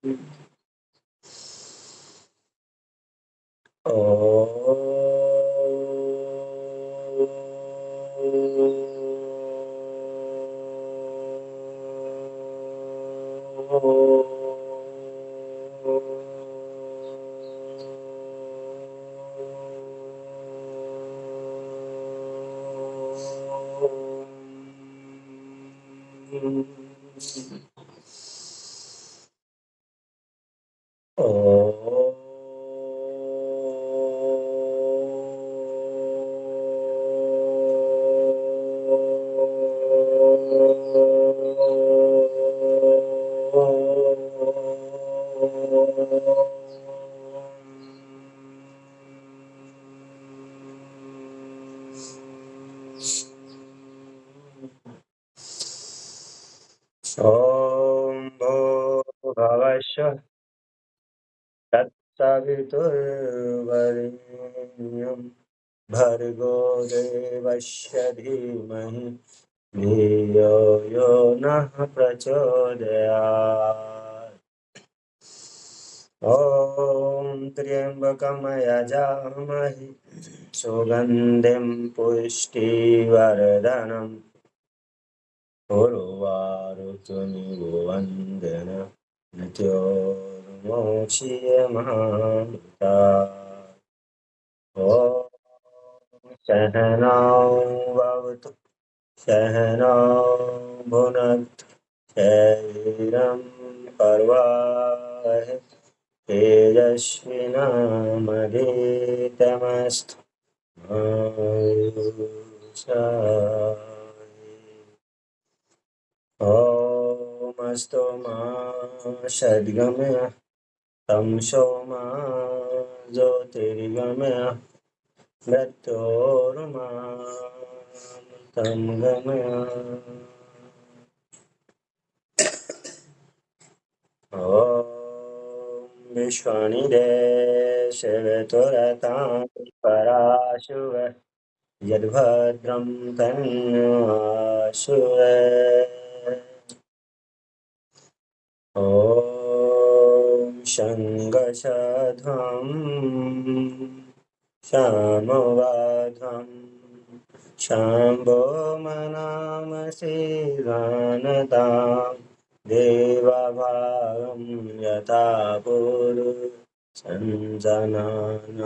ॐ भूर्भुवस्सुः तत्सवितुर्वरेण्यं भर्गो देवस्य धीमहि धियो यो नः प्रचोदयात्। ॐ त्र्यम्बकं यजामहे सुगन्धिं पुष्टिवर्धनम् उर्वारुकमिव वन्दन मृत्योर्मुक्षीयमामृतात्। ॐ सहनां भवतु सहनौ भुनक्तु शरीरं कर्वावहै तेजस्विनामधीतमस्तु मा विद्विषावहै। ओमस्तु मा षड्गमय तमसो मा ज्योतिर्गमय मृत्योर्मामृतं गमय। ॐ विश्वानि देशवितुरतां पराशुव यद्भद्रं तन्नोऽशुव। ॐ शङ्खशध्वं श्यामवाध्वं शाम्भोमनामसीगानतां देवभागं यथा पुरु सञ्जनान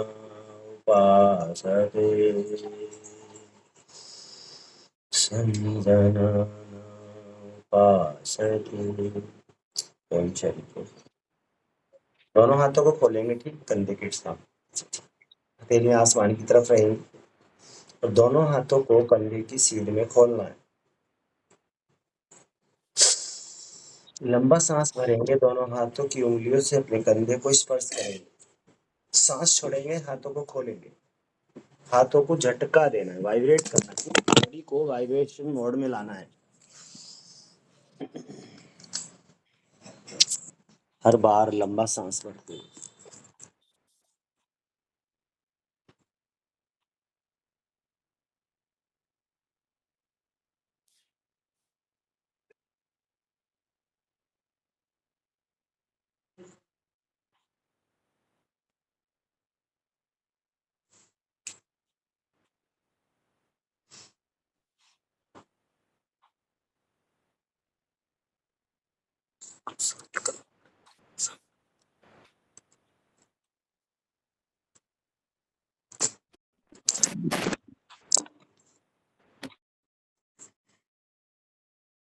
उपासते सञ्जनान उपासते। ओम शांति। दोनों हाथों को खोलेंगे, ठीक कंधे के साथ, हथेलियां आसमान की तरफ रहेंगी और दोनों हाथों को कंधे की सीध में खोलना है। लंबा सांस भरेंगे, दोनों हाथों की उंगलियों से अपने कंधे को स्पर्श करेंगे। सांस छोड़ेंगे, हाथों को खोलेंगे। हाथों को झटका देना है, वाइब्रेट करना है, बॉडी को वाइब्रेशन मोड में लाना है। हर बार लंबा सांस भरते हैं।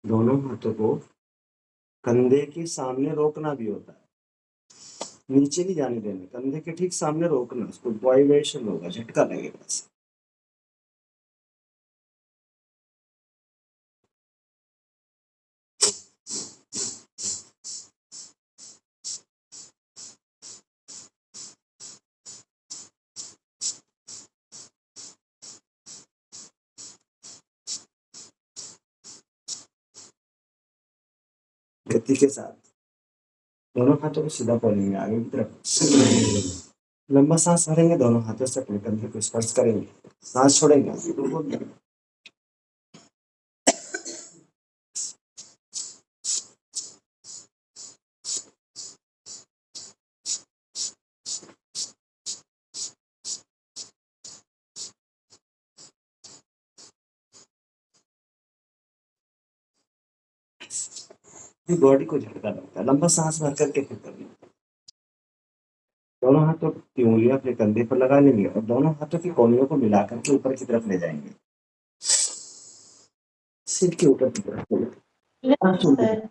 दोनों हाथों को कंधे के सामने रोकना भी होता है, नीचे नहीं जाने देना, कंधे के ठीक सामने रोकना, उसको वाइब्रेशन होगा, झटका लगेगा। गति के साथ दोनों हाथों को सीधा खोलेंगे आगे की तरफ। लंबा सांस भरेंगे, दोनों हाथों से अपने कंधे को स्पर्श करेंगे। सांस छोड़ेंगे, बॉडी को झटका लगता है। लंबा सांस भर करके फिर करना। दोनों हाथों की उंगलियां अपने कंधे पर लगा लेंगे और दोनों हाथों की कोहनियों को मिलाकर के ऊपर की तरफ ले जाएंगे, सिर के ऊपर की तरफ ले जाएंगे।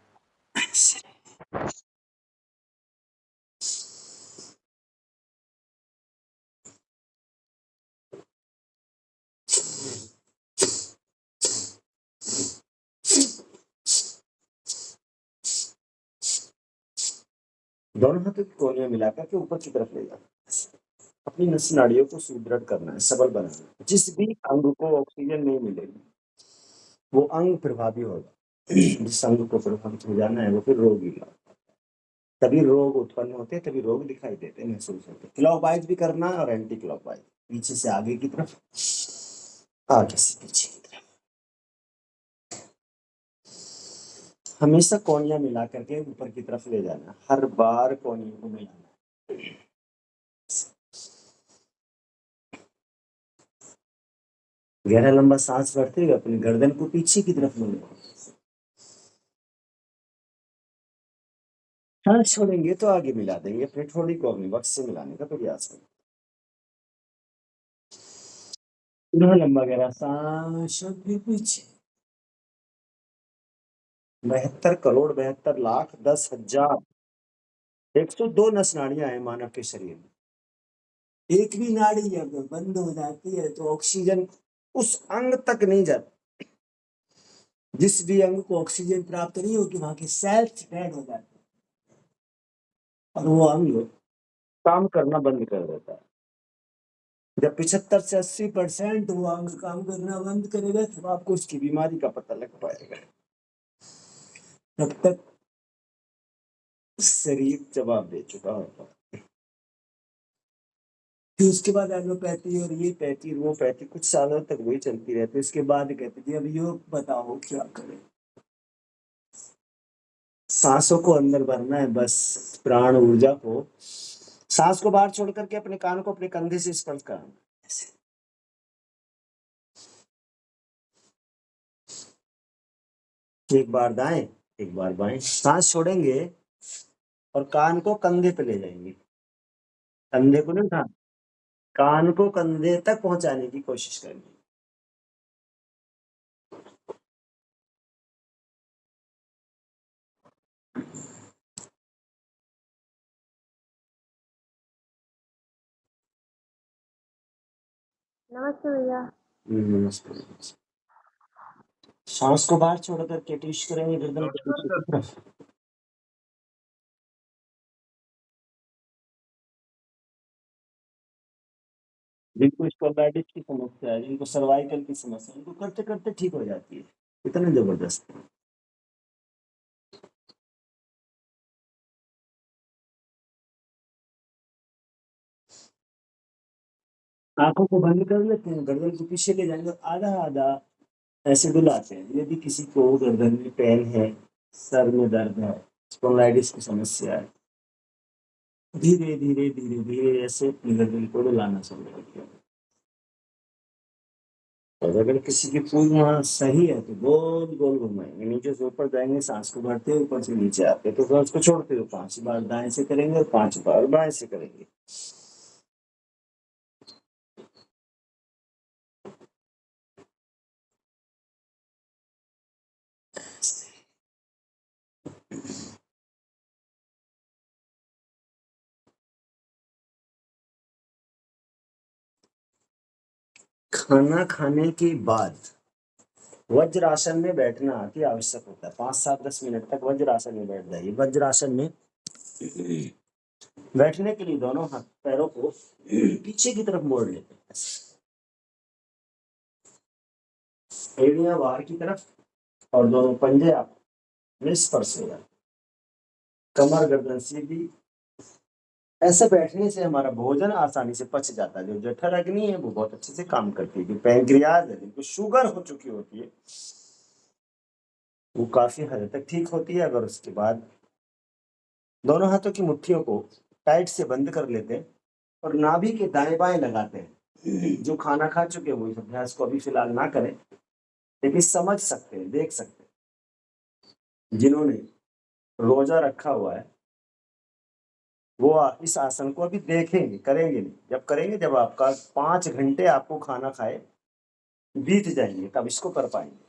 दोनों हाथों की कोहनियां मिलाकर के ऊपर की तरफ ले जाना। अपनी नस नाड़ियों को सुदृढ़ करना है, सबल बनाना है। जिस भी अंग को ऑक्सीजन नहीं मिलेगी वो अंग प्रभावी होगा। जिस अंग को प्रभावित हो जाना है वो फिर रोगी होगा। तभी रोग उत्पन्न होते हैं, तभी रोग दिखाई देते हैं, महसूस होते हैं। क्लॉकवाइज भी करना है और एंटी क्लॉकवाइज, पीछे से आगे की तरफ, आगे से पीछे की तरफ। हमेशा कोहनियां मिला करके ऊपर की तरफ ले जाना, हर बार कोहनियों को मिलाना। गहरा लंबा सांस भरते हुए अपनी गर्दन को पीछे की तरफ ले जाओ। सांस छोड़ेंगे तो आगे मिला देंगे, अपने ठोड़ी को अपने वक्त से मिलाने का प्रयास करें। पुनः लंबा गहरा सांस और फिर पीछे। 72 करोड़ 72 लाख 10,000 102 नस नाड़ियां हैं मानव के शरीर में। एक भी नाड़ी अगर बंद हो जाती है तो ऑक्सीजन उस अंग तक नहीं जाती। जिस भी अंग को ऑक्सीजन प्राप्त नहीं होती वहां के सेल्स डेड हो जाते हैं और वो अंग काम करना बंद कर देता है। जब 75 से 80% वो अंग काम करना बंद करेगा तब आपको उसकी बीमारी का पता लग पाएगा। तब तक शरीर जवाब दे चुका होगा। फिर उसके बाद एलोपैथी और ये पैथी वो पैथी कुछ सालों तक वही चलती रहती है। उसके बाद कहते थे अब योग बताओ क्या करें। सांसों को अंदर भरना है, बस प्राण ऊर्जा को। सांस को बाहर छोड़ करके अपने कान को अपने कंधे से स्पर्श करना। एक बार दाएं, एक बार बाएं। सांस छोड़ेंगे और कान को कंधे पे ले जाएंगे। कंधे को नहीं उठा, कान को कंधे तक पहुंचाने की कोशिश करेंगे। नमस्ते भैया। नमस्ते। सांस को बाहर छोड़ करके टिश करेंगे गर्दन के पीछे की तरफ। जिनको स्पॉन्डिलाइटिस की समस्या है, जिनको सर्वाइकल की समस्या है, उनको करते करते ठीक हो जाती है। इतना जबरदस्त। आंखों को बंद कर लेते हैं, गर्दन को पीछे ले जाएंगे, आधा आधा ऐसे डुलाते हैं। यदि किसी को गर्दन में पेन है, सर में दर्द है, स्पॉन्डिलाइटिस की समस्या है, धीरे धीरे धीरे धीरे ऐसे अपनी गर्दन को डुलाना शुरू कर दिया। और अगर किसी की पूरी वहाँ सही है तो गोल गोल घुमाएंगे, नीचे से ऊपर जाएंगे, सांस को भरते हुए ऊपर से नीचे आते, तो सांस को छोड़ते हुए 5 बार दाएं से करेंगे और 5 बार बाएं से करेंगे। खाना खाने के बाद वज्रासन में बैठना अति आवश्यक होता है। 5 7 10 मिनट तक वज्रासन में बैठ जाइए। वज्रासन में बैठने के लिए दोनों हाथ पैरों को पीछे की तरफ मोड़ लेते हैं, एड़ियां बाहर की तरफ और दोनों पंजे आप में स्पर्श हो जाए, कमर गर्दन सीधी। ऐसे बैठने से हमारा भोजन आसानी से पच जाता है। जो जठर अग्नि है वो बहुत अच्छे से काम करती है। जो पैंक्रियाज है, जिनको शुगर हो चुकी होती है, वो काफी हद तक ठीक होती है। अगर उसके बाद दोनों हाथों की मुट्ठियों को टाइट से बंद कर लेते हैं और नाभि के दाएं बाएं लगाते हैं। जो खाना खा चुके हैं वो इस अभ्यास को अभी फिलहाल ना करें, लेकिन समझ सकते हैं, देख सकते हैं। जिन्होंने रोजा रखा हुआ है, वो इस आसन को अभी देखेंगे, करेंगे नहीं। जब करेंगे, जब आपका 5 घंटे आपको खाना खाए बीत जाएंगे, तब इसको कर पाएंगे।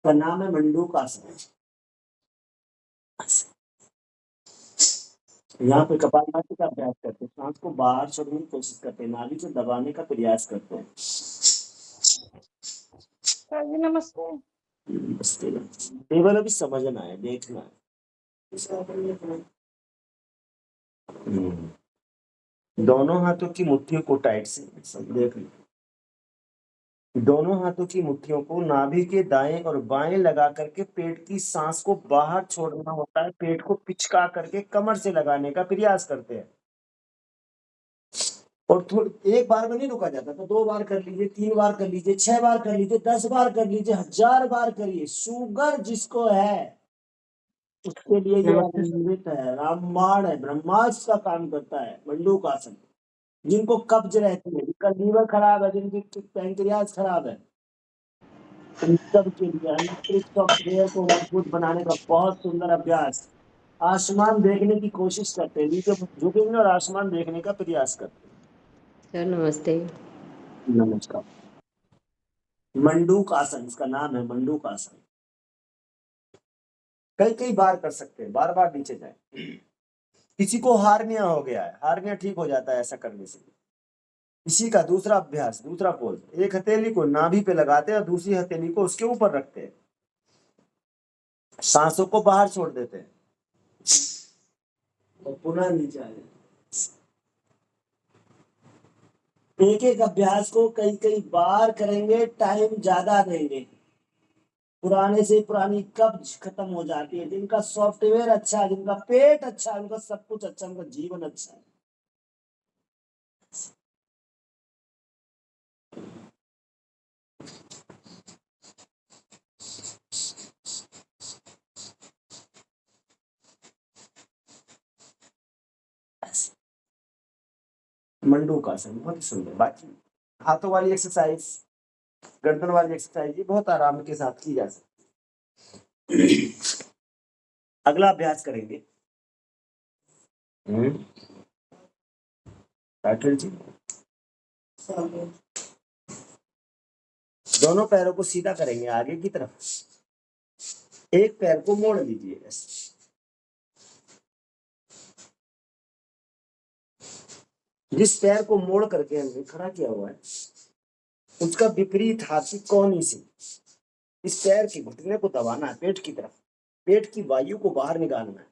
का नाम है मंडूक आसन। यहाँ पे कपालभाति का अभ्यास करते हैं, सांस को बाहर छोड़ने की कोशिश करते हैं, नाभि को दबाने का प्रयास करते हैं। सर जी नमस्ते। नमस्ते। केवल अभी समझना है, देखना है। दोनों हाथों की मुट्ठियों को टाइट से सब देख लो। दोनों हाथों की मुट्ठियों को नाभि के दाएं और बाएं लगा करके पेट की सांस को बाहर छोड़ना होता है। पेट को पिचका करके कमर से लगाने का प्रयास करते हैं। और थोड़ी एक बार में नहीं रुका जाता, तो 2 बार कर लीजिए, 3 बार कर लीजिए, 6 बार कर लीजिए, 10 बार कर लीजिए, 1000 बार करिए। शुगर जिसको है उसके लिए ये अमृत है, रामबाण है, ब्रह्मास्त्र का काम करता है मंडूक आसन। जिनको कब्ज रहती है, जिनका लीवर खराब है, जिनकी पैंक्रियाज खराब है, इन सब के लिए आंतरिक सॉफ्टवेयर को मजबूत बनाने का बहुत सुंदर अभ्यास। आसमान देखने की कोशिश करते हैं, नीचे झुकेंगे और आसमान देखने का प्रयास करते सर नमस्ते। हैं। नमस्कार। मंडूक आसन, इसका नाम है मंडूक आसन। कई कई बार कर सकते हैं, बार बार नीचे जाए। किसी को हार्निया हो गया है, हार्निया ठीक हो जाता है ऐसा करने से। इसी का दूसरा अभ्यास, दूसरा पोज, एक हथेली को नाभि पे लगाते हैं और दूसरी हथेली को उसके ऊपर रखते हैं, सांसों को बाहर छोड़ देते हैं और पुनः नीचे आ जाते हैं। एक एक अभ्यास को कई कई बार करेंगे, टाइम ज्यादा देंगे। पुराने से पुरानी कब्ज खत्म हो जाती है। जिनका सॉफ्टवेयर अच्छा है, जिनका पेट अच्छा है, उनका सब कुछ अच्छा, उनका जीवन अच्छा है। मंडूक आसन बहुत ही सुंदर। बाकी हाथों वाली एक्सरसाइज, गर्दन वाली एक्सरसाइज ये बहुत आराम के साथ की जा सकती है। अगला अभ्यास करेंगे। राठौर जी, दोनों पैरों को सीधा करेंगे आगे की तरफ। एक पैर को मोड़ लीजिए बस। जिस पैर को मोड़ करके हमने खड़ा किया हुआ है, उसका विपरीत हाथ की कोहनी से इस पैर के घुटने को दबाना है पेट की तरफ। पेट की वायु को बाहर निकालना है,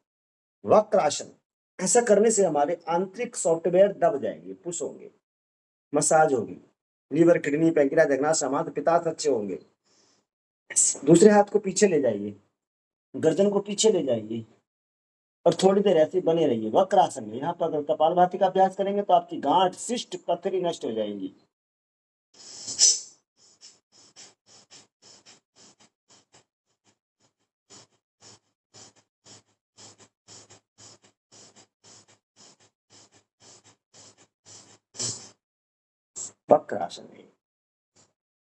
वक्रासन। ऐसा करने से हमारे आंतरिक सॉफ्टवेयर दब जाएंगे, पुश होंगे, मसाज होगी, लीवर, किडनी, पैंक्रियाज, अग्नाशय, समांत पित्ताशय अच्छे होंगे। दूसरे हाथ को पीछे ले जाइए, गर्दन को पीछे ले जाइए और थोड़ी देर ऐसे बने रहिए वक्रासन में। यहाँ पर अगर कपालभाति का अभ्यास करेंगे तो आपकी गांठ, शिष्ट, पथरी नष्ट हो जाएंगी। वक्रासन में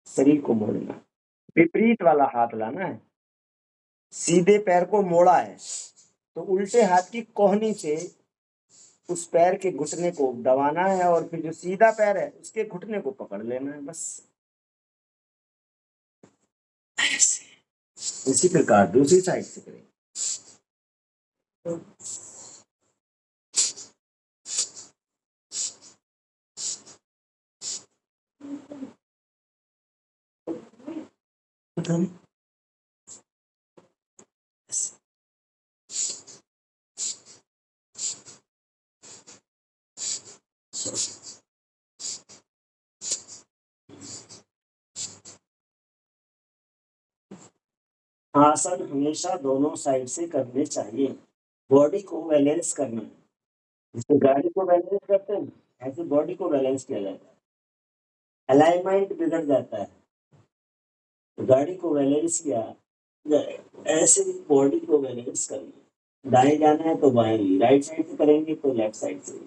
शरीर को मोड़ना, विपरीत वाला हाथ लाना है। सीधे पैर को मोड़ा है तो उल्टे हाथ की कोहनी से उस पैर के घुटने को दबाना है और फिर जो सीधा पैर है उसके घुटने को पकड़ लेना है, बस। इसी प्रकार दूसरी साइड से करें। आसन हमेशा दोनों साइड से करने चाहिए। बॉडी को बैलेंस करना है। जैसे गाड़ी को बैलेंस करते हैं, ऐसे बॉडी को बैलेंस किया जाता है। अलाइनमेंट बिगड़ जाता है तो गाड़ी को बैलेंस किया जाए, ऐसे ही बॉडी को बैलेंस करना। दाएं जाना है तो बाएं, राइट साइड से करेंगे तो लेफ्ट साइड से,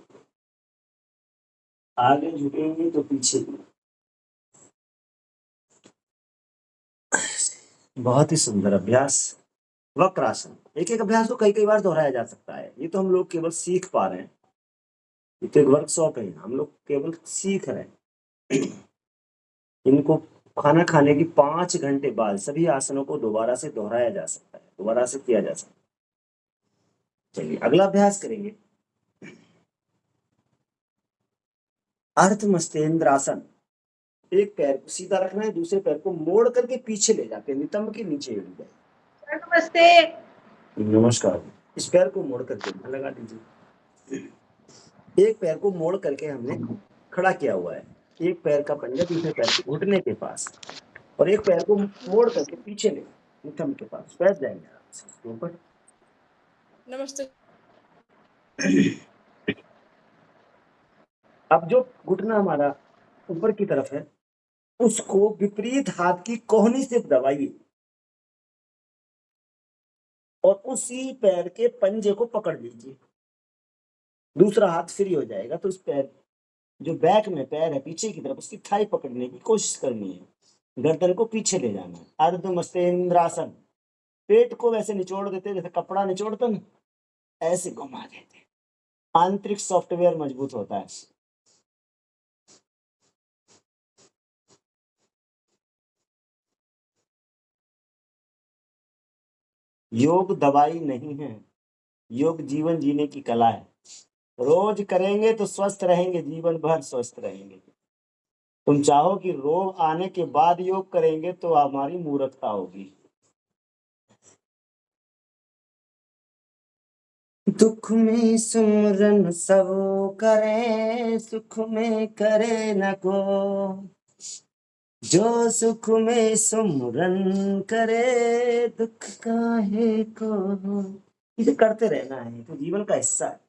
आगे झुकेंगे तो पीछे। बहुत ही सुंदर अभ्यास। वक्रासन। एक एक अभ्यास को कई कई बार दोहराया जा सकता है। ये तो हम लोग केवल सीख पा रहे हैं, ये तो एक वर्कशॉप है, हम लोग केवल सीख रहे हैं। इनको खाना खाने की 5 घंटे बाद सभी आसनों को दोबारा से दोहराया जा सकता है, दोबारा से किया जा सकता है। चलिए अगला अभ्यास करेंगे, अर्धमस्तेंद्रासन। एक पैर को सीधा रखना है, दूसरे पैर को मोड़ करके पीछे ले जाके नितंब के नीचे गिर जाए। नमस्ते। नमस्कार। इस पैर को मोड़ करके लगा दीजिए। एक पैर को मोड़ करके हमने खड़ा किया हुआ है, एक पैर का पंजा दूसरे पैर के घुटने के पास, और एक पैर को मोड़ करके पीछे ले नितंब के पास बैठ जाएंगे आराम से उसके ऊपर। नमस्ते। अब जो घुटना हमारा ऊपर की तरफ है, उसको विपरीत हाथ की कोहनी से दबाइए और उसी पैर के पंजे को पकड़ लीजिए, दूसरा हाथ फ्री हो जाएगा। तो उस पैर, जो बैक में पैर है पीछे की तरफ, उसकी थाई पकड़ने की कोशिश करनी है, गर्दन को पीछे ले जाना है। अर्धमस्तेंद्रासन। पेट को वैसे निचोड़ देते जैसे कपड़ा निचोड़ते ना, ऐसे घुमा देते, आंतरिक सॉफ्टवेयर मजबूत होता है। योग दवाई नहीं है, योग जीवन जीने की कला है। रोज करेंगे तो स्वस्थ रहेंगे, जीवन भर स्वस्थ रहेंगे। तुम चाहो कि रोग आने के बाद योग करेंगे तो हमारी मूर्खता होगी। दुख में सुमरन सब करे, सुख में करे न को, जो सुख में सुमरन करे दुख काहे को। इसे करते रहना है, तो जीवन का हिस्सा है,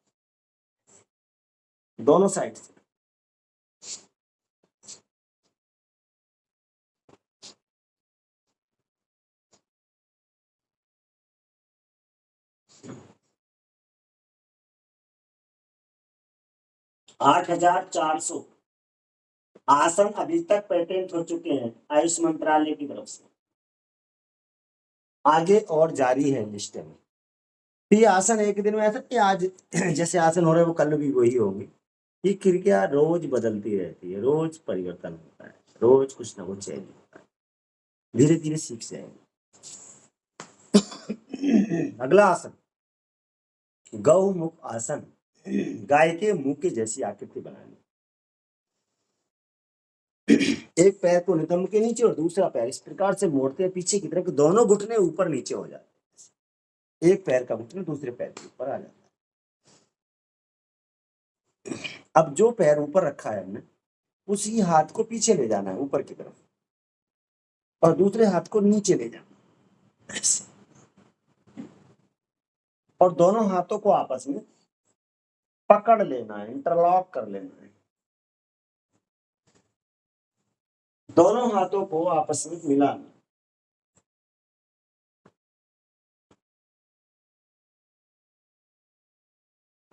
दोनों साइड से। आठ 8,400 आसन अभी तक पेटेंट हो चुके हैं आयुष मंत्रालय की तरफ से, आगे और जारी है लिस्ट में। ये आसन एक दिन में ऐसा कि आज जैसे आसन हो रहे वो कल भी वही होंगे। ये क्रिया रोज बदलती रहती है, रोज परिवर्तन होता है, रोज कुछ ना कुछ चेंज होता है, धीरे धीरे सीख जाएंगे। अगला आसन, गौमुख आसन। गाय के मुंह के जैसी आकृति बनानी। एक पैर को नितंब के नीचे और दूसरा पैर इस प्रकार से मोड़ते हैं पीछे की तरफ, दोनों घुटने ऊपर नीचे हो जाते हैं, एक पैर का घुटना दूसरे पैर के ऊपर आ जाता है। अब जो पैर ऊपर रखा है हमने, उसी हाथ को पीछे ले जाना है ऊपर की तरफ, और दूसरे हाथ को नीचे ले जाना ऐसे, और दोनों हाथों को आपस में पकड़ लेना है, इंटरलॉक कर लेना है, दोनों हाथों को आपस में मिलाना।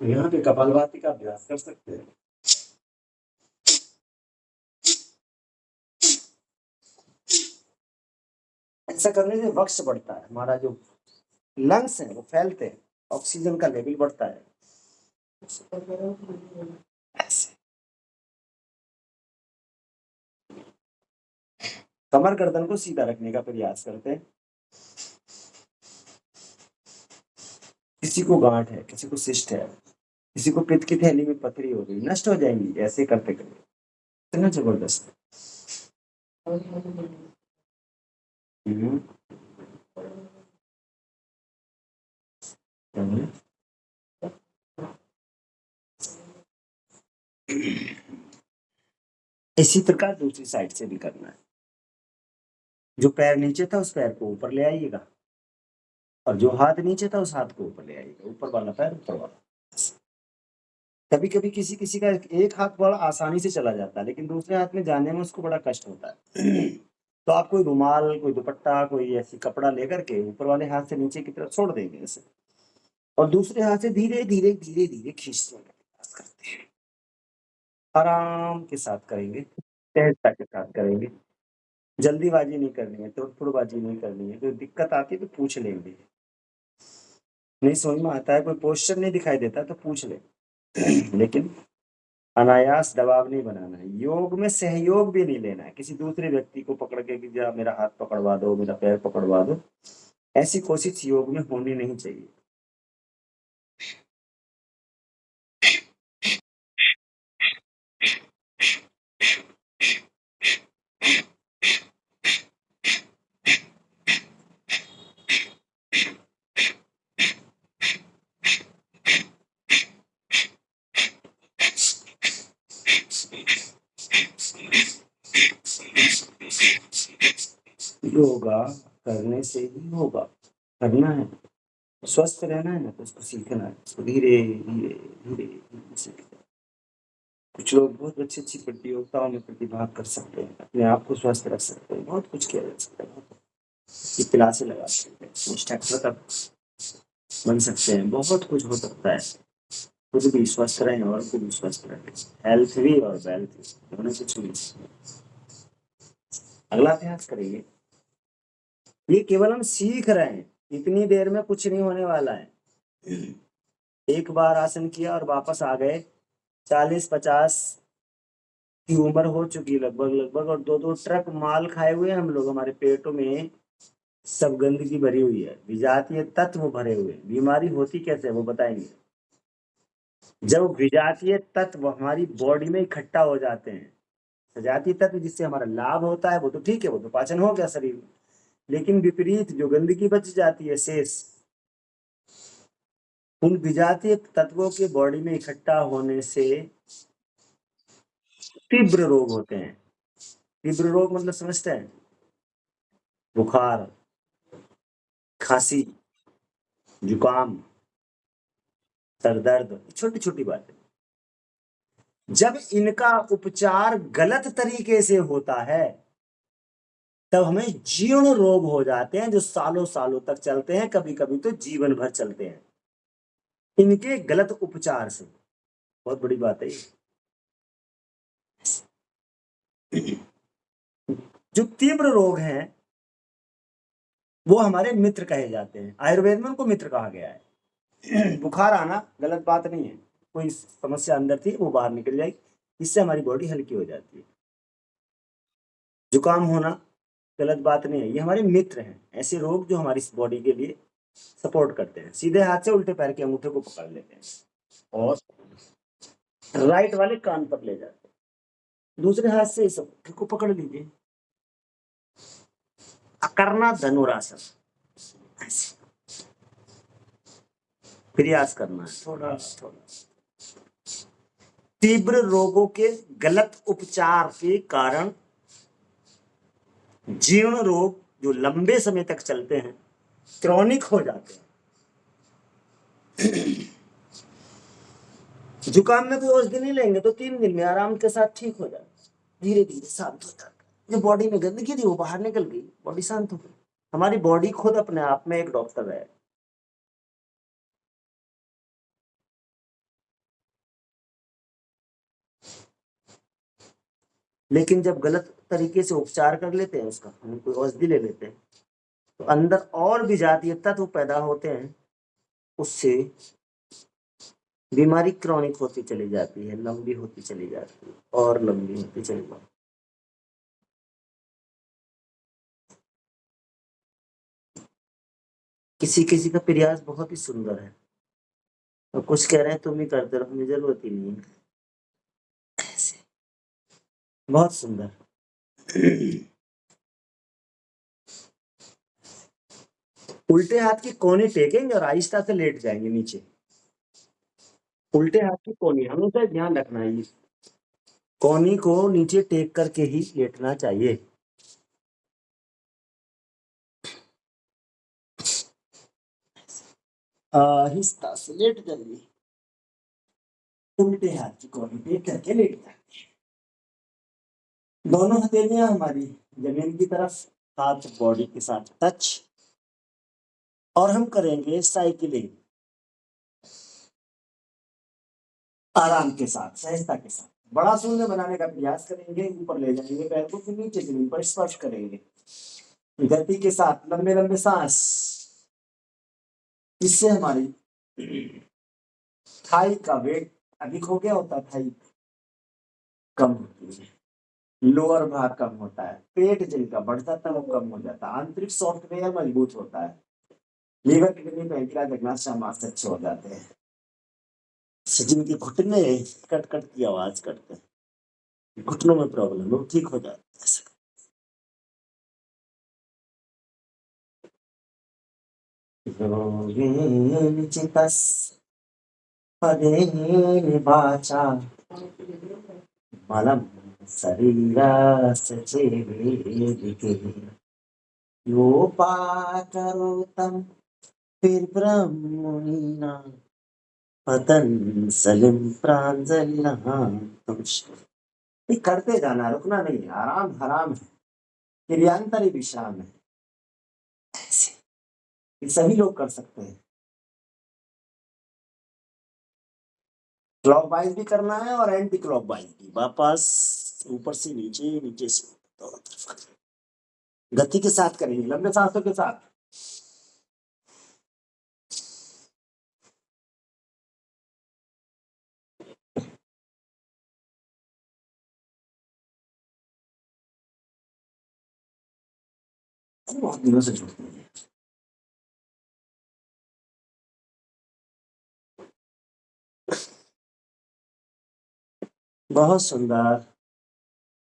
यहाँ पे कपालभाति का अभ्यास कर सकते हैं। ऐसा करने से वक्ष बढ़ता है, हमारा जो लंग्स है वो फैलते हैं, ऑक्सीजन का लेवल बढ़ता है। ऐसे कमर गर्दन को सीधा रखने का प्रयास करते हैं। किसी को गांठ है, किसी को सिस्ट है, किसी को पित्त की थैली में पथरी हो गई, नष्ट हो जाएंगी ऐसे करते करते। इतना जबरदस्त। इसी प्रकार दूसरी साइड से भी करना है। जो पैर नीचे था उस पैर को ऊपर ले आइएगा, और जो हाथ नीचे था उस हाथ को ऊपर ले आइएगा, ऊपर वाला पैर ऊपर वाला। कभी कभी किसी किसी का एक हाथ बड़ा आसानी से चला जाता है, लेकिन दूसरे हाथ में जाने में उसको बड़ा कष्ट होता है। तो आप कोई रुमाल, कोई दुपट्टा, कोई ऐसी कपड़ा लेकर के ऊपर वाले हाथ से नीचे की तरफ छोड़ देंगे ऐसे, और दूसरे हाथ से धीरे धीरे धीरे धीरे खींचने का प्रयास करते हैं। आराम के साथ करेंगे, सहजता के साथ करेंगे, जल्दीबाजी नहीं करनी है, तोड़फोड़बाजी नहीं करनी है। कोई दिक्कत आती है तो पूछ लेंगे, नहीं समझ में आता है, कोई पोस्चर नहीं दिखाई देता तो पूछ ले। लेकिन अनायास दबाव नहीं बनाना है, योग में सहयोग भी नहीं लेना है, किसी दूसरे व्यक्ति को पकड़ के कि जा मेरा हाथ पकड़वा दो, मेरा पैर पकड़वा दो, ऐसी कोशिश योग में होनी नहीं चाहिए। योगा करने से ही होगा, करना है, स्वस्थ रहना है ना, तो उसको सीखना है, उसको धीरे धीरे धीरे धीरे सीखना है। कुछ लोग बहुत अच्छी अच्छी प्रतियोगिताओं में प्रतिभाग कर सकते हैं, अपने आप को स्वस्थ रख सकते हैं, बहुत कुछ किया जा सकता है, क्लासें लगा सकते हैं, इंस्ट्रक्टर तक बन सकते हैं, बहुत कुछ हो सकता है। खुद भी स्वस्थ रहें और खुद भी स्वस्थ रहें, हेल्थ भी और वेल्थ भी, दोनों कुछ भी। अगला अभ्यास करेंगे, ये केवल हम सीख रहे हैं, इतनी देर में कुछ नहीं होने वाला है। एक बार आसन किया और वापस आ गए, 40-50 की उम्र हो चुकी लगभग लगभग, और 2-2 ट्रक माल खाए हुए हैं हम लोग, हमारे पेटों में सब गंदगी भरी हुई है, विजातीय तत्व भरे हुए। बीमारी होती कैसे वो बताएंगे। जब विजातीय तत्व हमारी बॉडी में इकट्ठा हो जाते हैं, सजातीय तत्व जिससे हमारा लाभ होता है वो तो ठीक है, वो तो पाचन हो गया शरीर में, लेकिन विपरीत जो गंदगी बच जाती है शेष, उन विजातीय तत्वों के बॉडी में इकट्ठा होने से तीव्र रोग होते हैं। तीव्र रोग मतलब समझते हैं, बुखार, खांसी, जुकाम, सर दर्द, छोटी छोटी बातें। जब इनका उपचार गलत तरीके से होता है तब हमें जीर्ण रोग हो जाते हैं, जो सालों सालों तक चलते हैं, कभी कभी तो जीवन भर चलते हैं, इनके गलत उपचार से। बहुत बड़ी बात है ये। जो तीव्र रोग हैं वो हमारे मित्र कहे जाते हैं, आयुर्वेद में उनको मित्र कहा गया है। बुखार आना गलत बात नहीं है, कोई समस्या अंदर थी वो बाहर निकल जाएगी, इससे हमारी बॉडी हल्की हो जाती है। जुकाम होना गलत बात नहीं है, ये हमारे मित्र हैं, ऐसे रोग जो हमारी बॉडी के लिए सपोर्ट करते हैं। सीधे हाथ से उल्टे पैर के अंगूठे को पकड़ लेते हैं और राइट वाले कान पर ले जाते हैं, दूसरे हाथ से इस अंगूठे को पकड़ लीजिए, करना धनुरासन, ऐसे प्रयास करना है थोड़ा थोड़ा। तीव्र रोगों के गलत उपचार के कारण जीर्ण रोग जो लंबे समय तक चलते हैं, क्रॉनिक हो जाते हैं। जुकाम में कोई औषधि नहीं लेंगे तो 3 दिन में आराम के साथ ठीक हो जाए, धीरे धीरे शांत हो जाता है। जो बॉडी में गंदगी थी वो बाहर निकल गई, बॉडी शांत हो गई। हमारी बॉडी खुद अपने आप में एक डॉक्टर है। लेकिन जब गलत तरीके से उपचार कर लेते हैं उसका, हम कोई औषधि ले लेते हैं, तो अंदर और भी जातीय तत्व पैदा होते हैं, उससे बीमारी क्रॉनिक होती चली जाती है, लंबी होती चली जाती है और लंबी होती चली जाती है। किसी किसी का प्रयास बहुत ही सुंदर है, और कुछ कह रहे हैं तुम ही करते रहो, हमें जरूरत ही नहीं है, ऐसे बहुत सुंदर। उल्टे हाथ की कोहनी टेकेंगे और आहिस्ता से लेट जाएंगे नीचे। उल्टे हाथ की कोहनी हमेशा ध्यान रखना है, कोहनी को नीचे टेक करके ही लेटना चाहिए। आहिस्ता से लेट जाइए, उल्टे हाथ की कोहनी टेक करके लेट जाइए। दोनों हथेलियां हमारी जमीन की तरफ, हाथ बॉडी के साथ टच, और हम करेंगे साइकिलिंग आराम के साथ, सहजता के साथ। बड़ा शून्य बनाने का प्रयास करेंगे, ऊपर ले जाएंगे पैर को, फिर नीचे जमीन पर स्पर्श करेंगे, गति के साथ लंबे लंबे सांस, किससे हमारी थाई का वेट अधिक हो गया होता है, थाई कम होती है, लोअर भाग कम होता है, पेट जिनका बढ़ जाता है वो कम हो जाता है, आंतरिक सॉफ्टवेयर मजबूत होता है, लीवर किडनी पैंक्रियाज अग्नाशय मांस अच्छे हो जाते हैं, जिनके घुटने कट कट की आवाज करते हैं, घुटनों में प्रॉब्लम है वो ठीक हो जाता है। योगेन चितस पदेन वाचा मलं शरीरस्य चेदिके योपाकरोतं पिर्ब्रह्मणिना पतंजलिं प्राञ्जलिर्नहातुं। ये करते जाना, रुकना नहीं है, आराम हराम है, क्रियांतरी विश्राम है, ये सभी लोग कर सकते हैं। क्लॉकवाइज भी करना है और एंटी क्लॉकवाइज भी, वापस ऊपर से नीचे, नीचे से दोनों तरफ गति के साथ करेंगे, लंबे सांसों के साथ। बहुत दिनों से छूटती है। बहुत सुंदर।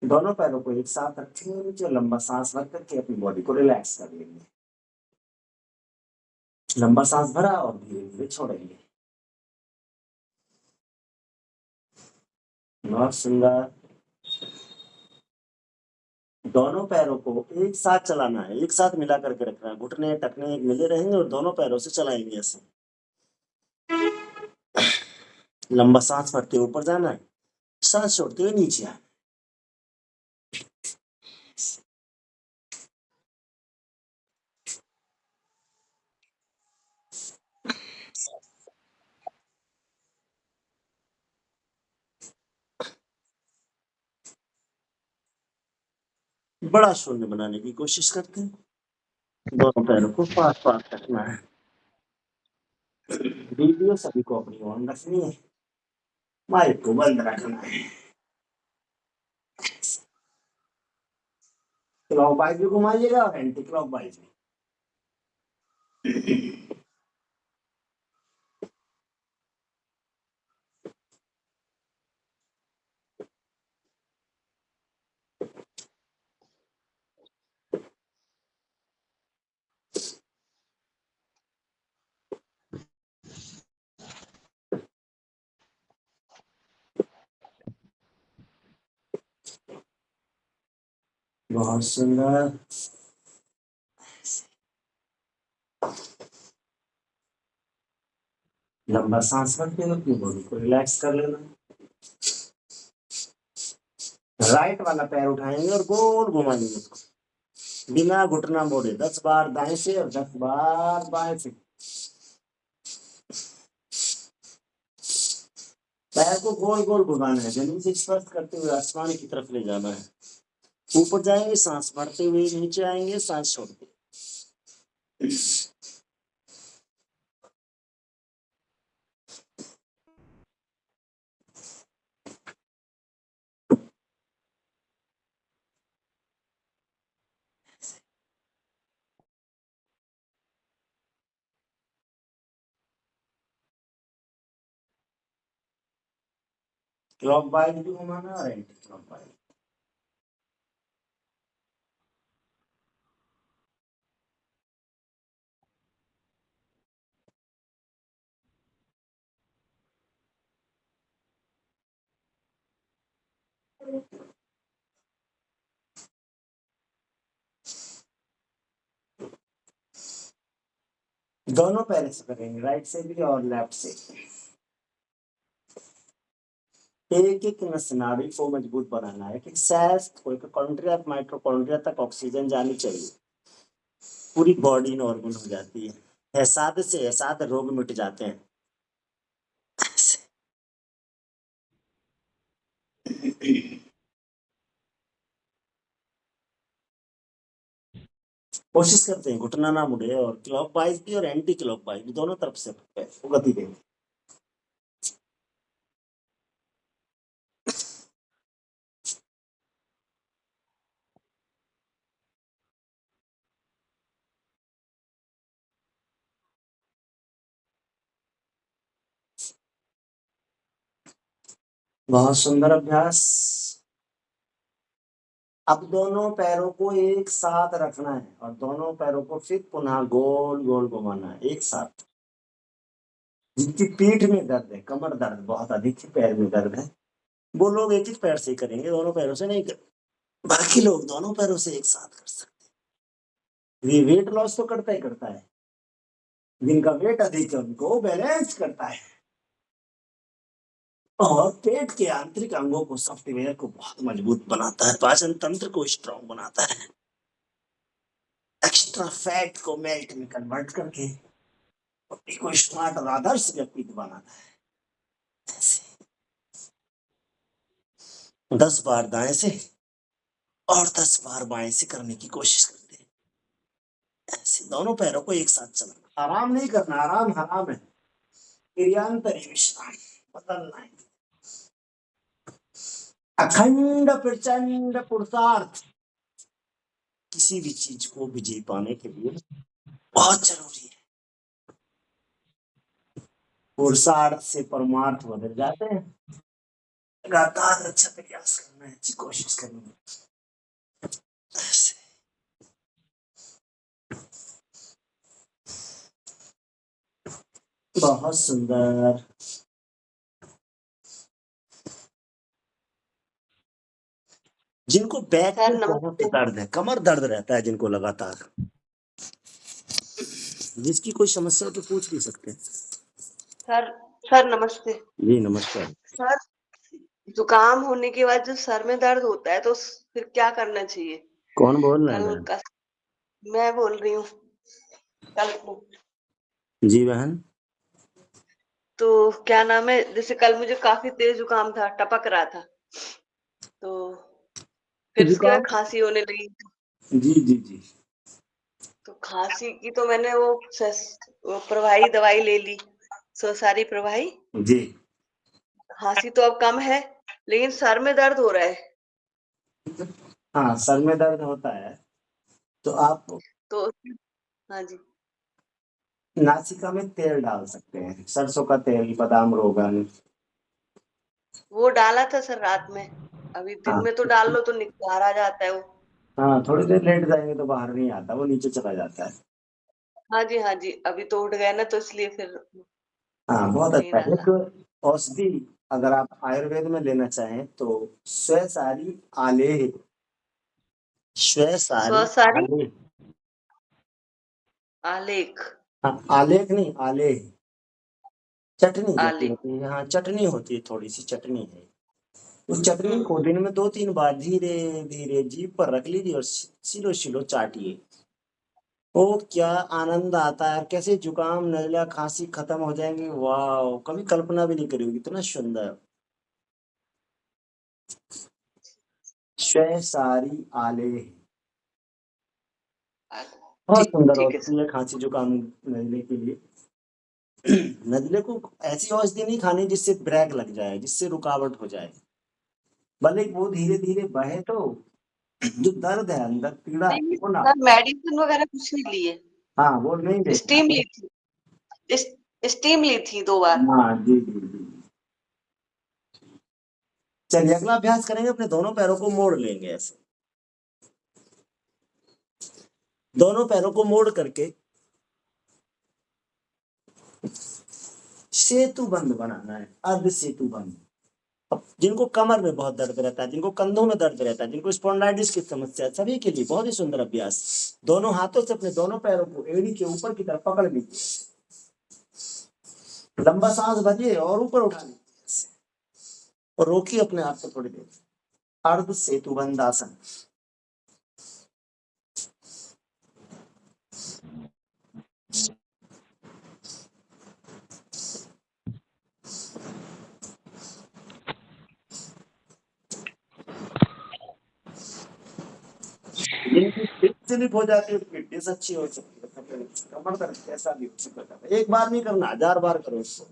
दोनों पैरों को एक साथ रखेंगे, जो लंबा सांस भर करके अपनी बॉडी को रिलैक्स कर लेंगे। लंबा सांस भरा और धीरे धीरे छोड़ेंगे। बहुत सुंदर। दोनों पैरों को एक साथ चलाना है, एक साथ मिला करके रखना है, घुटने टखने एक मिले रहेंगे और दोनों पैरों से चलाएंगे ऐसे। लंबा सांस भरते ऊपर जाना है, सांस छोड़ते हुए नीचे आना। बड़ा शून्य बनाने की कोशिश करते हैं। दोनों पैरों को पास पास रखना है। वीडियो सभी को अपनी ऑन रखनी है, माइक को बंद रखना है। क्लॉकवाइज भी घुमाइएगा और एंटी क्लॉकवाइज भी। बहुत सुंदर। लंबा सांस भरते हुए अपनी बॉडी को रिलैक्स कर लेना। राइट वाला पैर उठाएंगे और गोल घुमाएंगे उसको, बिना घुटना मोड़े 10 बार दाएं से और 10 बार बाएं से। पैर को गोल गोल घुमाना है, जमीन से स्पर्श करते हुए आसमान की तरफ ले जाना है। ऊपर जाएंगे, सांस भरते हुए नीचे आएंगे, सांस छोड़ते। क्लॉकवाइज भी घुमाना और एंटी क्लॉकवाइज। दोनों पैर से करेंगे, राइट से भी और लेफ्ट से। एक एक नस नाड़ी को मजबूत बनाना है, कि सेल्स माइटोकॉन्ड्रिया माइटोकॉन्ड्रिया तक ऑक्सीजन जानी चाहिए, पूरी बॉडी नॉर्मल हो जाती है। एसाद से एसाद रोग मिट जाते हैं। कोशिश करते हैं घुटना ना मुड़े और क्लॉकवाइज भी और एंटी क्लॉकवाइज भी दोनों तरफ से गति दें। बहुत सुंदर अभ्यास। अब दोनों पैरों को एक साथ रखना है और दोनों पैरों को फिर पुनः गोल गोल घुमाना है एक साथ। जिनकी पीठ में दर्द है, कमर दर्द बहुत अधिक है, पैर में दर्द है, वो लोग एक एक पैर से ही करेंगे, दोनों पैरों से नहीं करेंगे। बाकी लोग दोनों पैरों से एक साथ कर सकते हैं। ये वेट लॉस तो करता ही करता है, जिनका वेट अधिक है उनको बैलेंस करता है और पेट के आंतरिक अंगों को, सॉफ्टवेयर को बहुत मजबूत बनाता है, पाचन तंत्र को स्ट्रॉन्ग बनाता है, एक्स्ट्रा फैट को मेल्ट में कन्वर्ट करके बॉडी को स्मार्ट और आदर्श व्यक्ति बनाता है। ऐसे 10 बार दाएं से और 10 बार बाएं से करने की कोशिश करते हैं। ऐसे दोनों पैरों को एक साथ चलाना, आराम नहीं करना, आराम हराम है, क्रियांतरी विश्राम बदलना है। अखंड प्रचंड पुरुषार्थ किसी भी चीज को विजय पाने के लिए बहुत जरूरी है। पुरुषार्थ से परमार्थ बदल जाते हैं। लगातार अच्छा प्रयास करना है, अच्छी कोशिश करनी है। ऐसे बहुत सुंदर। जिनको बैक सर में बहुत नमस्ते। दर्द है, कमर दर्द रहता है जिनको लगातार, जिसकी कोई समस्या हो तो पूछ भी सकते हैं। सर नमस्ते। जी नमस्कार। सर जुकाम होने के बाद जो सर में दर्द होता है तो फिर क्या करना चाहिए? कौन बोल रहे कल हैं? का मैं बोल रही हूँ। कल को जी बहन। तो क्या नाम है, जैसे कल मुझे काफी तेज जुकाम था, टपक रहा था, तो फिर उसके बाद जुकाम, खांसी होने लगी। जी जी जी। तो खांसी की तो मैंने वो प्रभाई दवाई ले ली, सोसारी प्रभाई। जी खांसी तो अब कम है, लेकिन सर में दर्द हो रहा है। हाँ, सर में दर्द होता है तो आप तो हाँ जी, नासिका में तेल डाल सकते हैं, सरसों का तेल, बादाम रोगन। वो डाला था सर रात में। अभी दिन हाँ में तो डाल लो तो निखार आ जाता है वो। हाँ, थोड़ी देर लेट जाएंगे तो बाहर नहीं आता, वो नीचे चला जाता है। हाँ जी, अभी तो उठ गए ना, तो इसलिए फिर हाँ बहुत नहीं अच्छा है। डाला। एक औषधि अगर आप आयुर्वेद में लेना चाहें तो स्वसारी आलेह, स्वसारी स्वसारी आलेह। आलेख। हाँ आलेख नहीं, आलेह। चटनी जैसी आलेख। होती है, हाँ चटनी होती है, थोड़ी सी चटनी है। उस चटनी को हम्म। दिन में 2-3 बार धीरे धीरे जीभ पर रख लीजिए और सिलो सिलो चाटिए। ओ क्या आनंद आता है, कैसे जुकाम नजला खांसी खत्म हो जाएंगे, वाह, कभी कल्पना भी नहीं करी होगी, इतना सुंदर। स्वसारी आलेह बहुत सुंदर ठीक है होती सर। है खांसी जुकाम नजले के लिए। नजले को ऐसी औषधि नहीं खानी जिससे ब्रेक लग जाए, जिससे रुकावट हो जाए, भले वो धीरे धीरे बहे तो जो दर्द है अंदर, पीड़ा है, नहीं वो ना। सर, मेडिसिन वगैरह कुछ नहीं लिए। हाँ वो नहीं देखना स्टीम है। ली थी। स्टीम ली थी 2 बार। हाँ जी जी जी। चलिए अगला अभ्यास करेंगे, अपने दोनों पैरों को मोड़ लेंगे ऐसे, दोनों पैरों को मोड़ करके सेतु बंद बनाना है, अर्ध सेतु बंद। अब जिनको कमर में बहुत दर्द रहता है, जिनको कंधों में दर्द रहता है, जिनको स्पॉन्डिलाइटिस की समस्या है, सभी के लिए बहुत ही सुंदर अभ्यास। दोनों हाथों से अपने दोनों पैरों को एड़ी के ऊपर की तरफ पकड़ लीजिए, लंबा सांस भरिए और ऊपर उठा लीजिए और रोकिए अपने आप को थोड़ी देर। अर्ध सेतु बंद आसन। स्लिप हो जाती है, फिटनेस अच्छी हो सकती है, कमर दर्द कैसा भी हो सकता है। एक बार नहीं करना, 1000 बार करो इसको,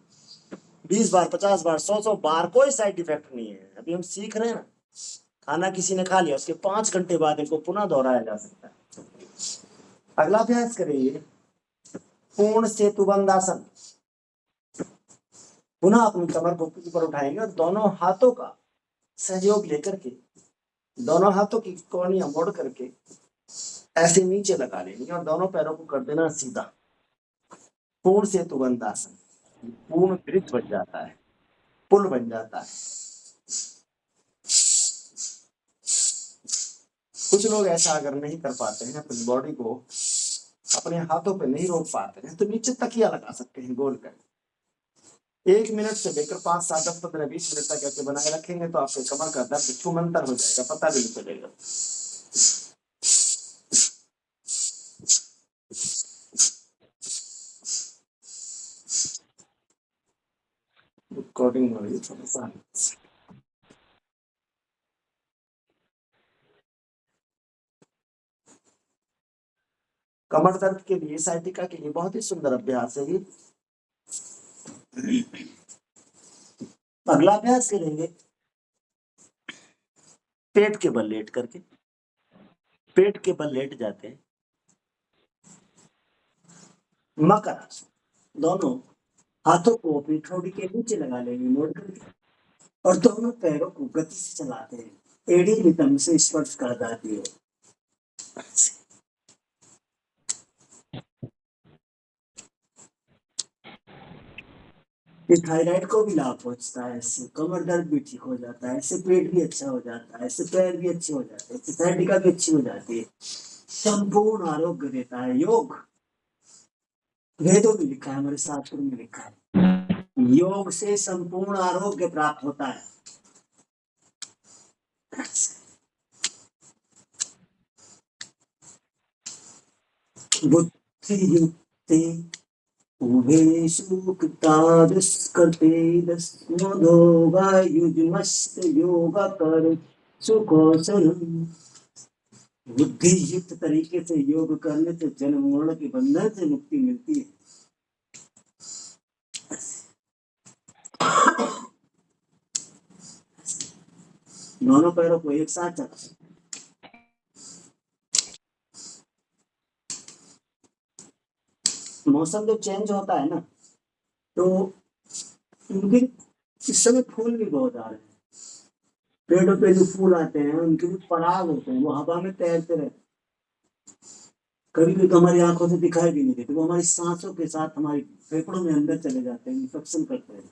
20 बार, 50 बार, 100 बार, कोई साइड इफेक्ट नहीं है। अभी हम सीख रहे हैं ना, खाना किसी ने खा लिया, उसके 5 घंटे बाद इनको पुनः दोहराया जा सकता है। अगला अभ्यास करेंगे पूर्ण सेतुबंधासन। पुनः अपनी कमर को ऊपर उठाएंगे और दोनों हाथों का सहयोग लेकर के दोनों हाथों की कोहनियां मोड़ करके ऐसे नीचे लगा लेंगे और दोनों पैरों को कर देना सीधा। पूर्ण सेतुबंधासन, पूर्ण ब्रिज बन जाता है, पुल बन जाता है। कुछ लोग ऐसा अगर नहीं कर पाते हैं, अपनी बॉडी को अपने हाथों पे नहीं रोक पाते हैं, तो नीचे तकिया लगा सकते हैं गोल कर। 1 मिनट से लेकर 5, 7, 10, 15, 20 मिनट तक ऐसे बनाए रखेंगे तो आपके कमर का दर्द छूमंतर हो जाएगा, पता भी नहीं चलेगा। रिकॉर्डिंग हो रही है थोड़ा सा। कमर दर्द के लिए, साइटिका के लिए बहुत ही सुंदर अभ्यास है ये। अगला अभ्यास करेंगे पेट के बल लेट करके। पेट के बल लेट जाते हैं, मकर आसन। दोनों हाथों को अपनी ठोड़ी के नीचे लगा लेंगे मोड़ करके और दोनों पैरों को गति से चलाते हैं, एड़ी नितंब से स्पर्श कर जाती है। ये थायराइड को भी लाभ पहुंचता है, इससे कमर दर्द भी ठीक हो जाता है, इससे पेट भी अच्छा हो जाता है, इससे पैर भी अच्छे हो जाते हैं, इससे साइटिका भी अच्छी हो जाती है, संपूर्ण आरोग्य देता है योग। वेदों में लिखा है, हमारे शास्त्रों में लिखा है, योग से संपूर्ण आरोग्य प्राप्त होता है। बुद्धि युक्ते उभेषु कृतादस्कर्तेदस्मदो वायुजमस्त योग कर सुकौशलम्। बुद्धि युक्त तरीके से योग करने से जन्म मरण के बंधन से मुक्ति मिलती है। दोनों पैरों को एक साथ चला। मौसम जब चेंज होता है ना, तो उनके इस समय फूल भी बहुत आ रहे हैं। पेड़ों पे जो फूल आते हैं उनके भी पराग होते हैं, वो हवा में तैरते रहते हैं। कभी कभी तो हमारी आंखों से दिखाई भी नहीं देते, वो हमारी सांसों के साथ हमारी फेफड़ों में अंदर चले जाते हैं, इन्फेक्शन करते हैं।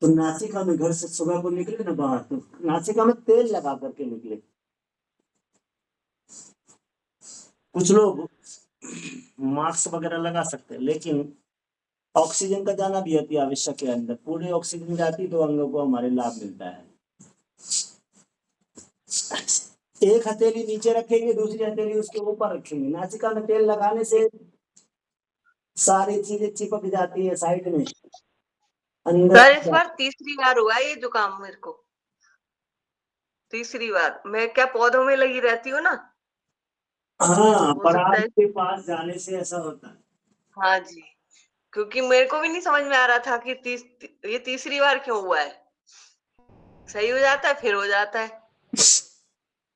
तो नासिका में घर से सुबह को निकले ना बाहर, तो नासिका में तेल लगा करके निकले। कुछ लोग मास्क वगैरह लगा सकते हैं, लेकिन ऑक्सीजन का जाना भी अति आवश्यक है। अंदर पूरी ऑक्सीजन जाती तो अंगों को हमारे लाभ मिलता है। एक हथेली नीचे रखेंगे, दूसरी हथेली उसके ऊपर रखेंगे। नासिका में तेल लगाने से सारी चीजें चिपक जाती है साइड में अंदर। सर इस बार तीसरी बार हुआ है ये जुकाम मेरे को, तीसरी बार। मैं क्या पौधों में लगी रहती हूँ ना, हाँ, हो सकता पराग है। के पास जाने से ऐसा होता है। हाँ जी, क्योंकि मेरे को भी नहीं समझ में आ रहा था कि ये तीसरी बार क्यों हुआ है। सही हो जाता है फिर हो जाता है,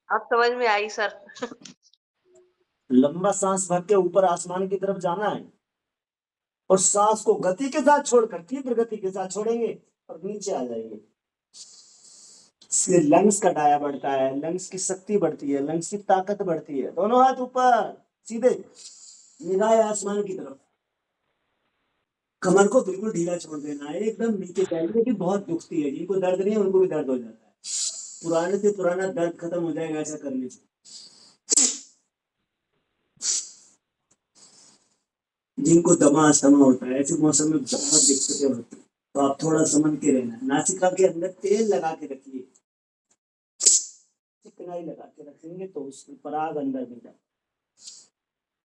अब समझ में आई सर। लंबा सांस भर के ऊपर आसमान की तरफ जाना है और सांस को गति के साथ छोड़कर, तीव्र गति के साथ छोड़ेंगे और नीचे आ जाएंगे। इससे लंग्स का डाया बढ़ता है, लंग्स की शक्ति बढ़ती है, लंग्स की ताकत बढ़ती है। दोनों हाथ ऊपर सीधे, निगाह आसमान की तरफ। कमर को बिल्कुल ढीला छोड़ देना है, एकदम नीचे जाएंगे कि बहुत दुखती है। जिनको दर्द नहीं है उनको भी दर्द हो जाता है। पुराने से पुराना दर्द खत्म हो जाएगा ऐसा करने से। जिनको दमा अस्थमा होता है, ऐसे मौसम में बहुत दिक्कतें होती है, तो आप थोड़ा समझ के रहना। नासिका के अंदर तेल लगा के रखिए, चिकनाई लगा के रखेंगे तो उसमें पराग अंदर नहीं जाता,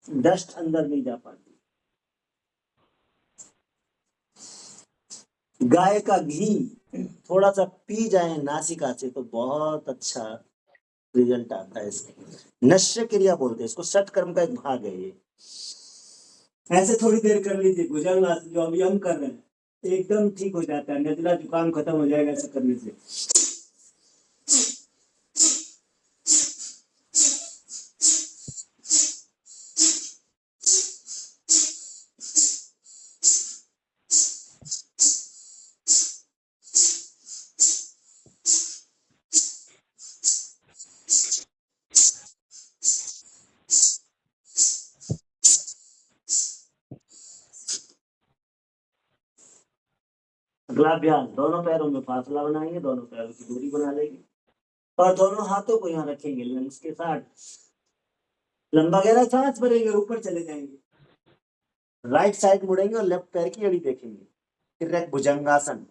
डस्ट अंदर नहीं जा पाती। गाय का घी थोड़ा सा पी जाए नासिका से तो बहुत अच्छा रिजल्ट आता है इसका। नश्य क्रिया बोलते हैं इसको, षट कर्म का एक भाग है ये। ऐसे थोड़ी देर कर लीजिए, भुजंगासन जो अभी हम कर रहे हैं एकदम ठीक हो जाता है, नजला जुकाम खत्म हो जाएगा ऐसा करने से। अगला अभ्यास, दोनों पैरों में फासला बनाएंगे, दोनों पैरों की दूरी बना लेंगे और दोनों हाथों को यहाँ रखेंगे लंग्स के साथ। लंबा गहरा सांस भरेंगे और ऊपर चले जाएंगे। राइट साइड मुड़ेंगे और लेफ्ट पैर की एड़ी देखेंगे। फिर एक भुजंगासन।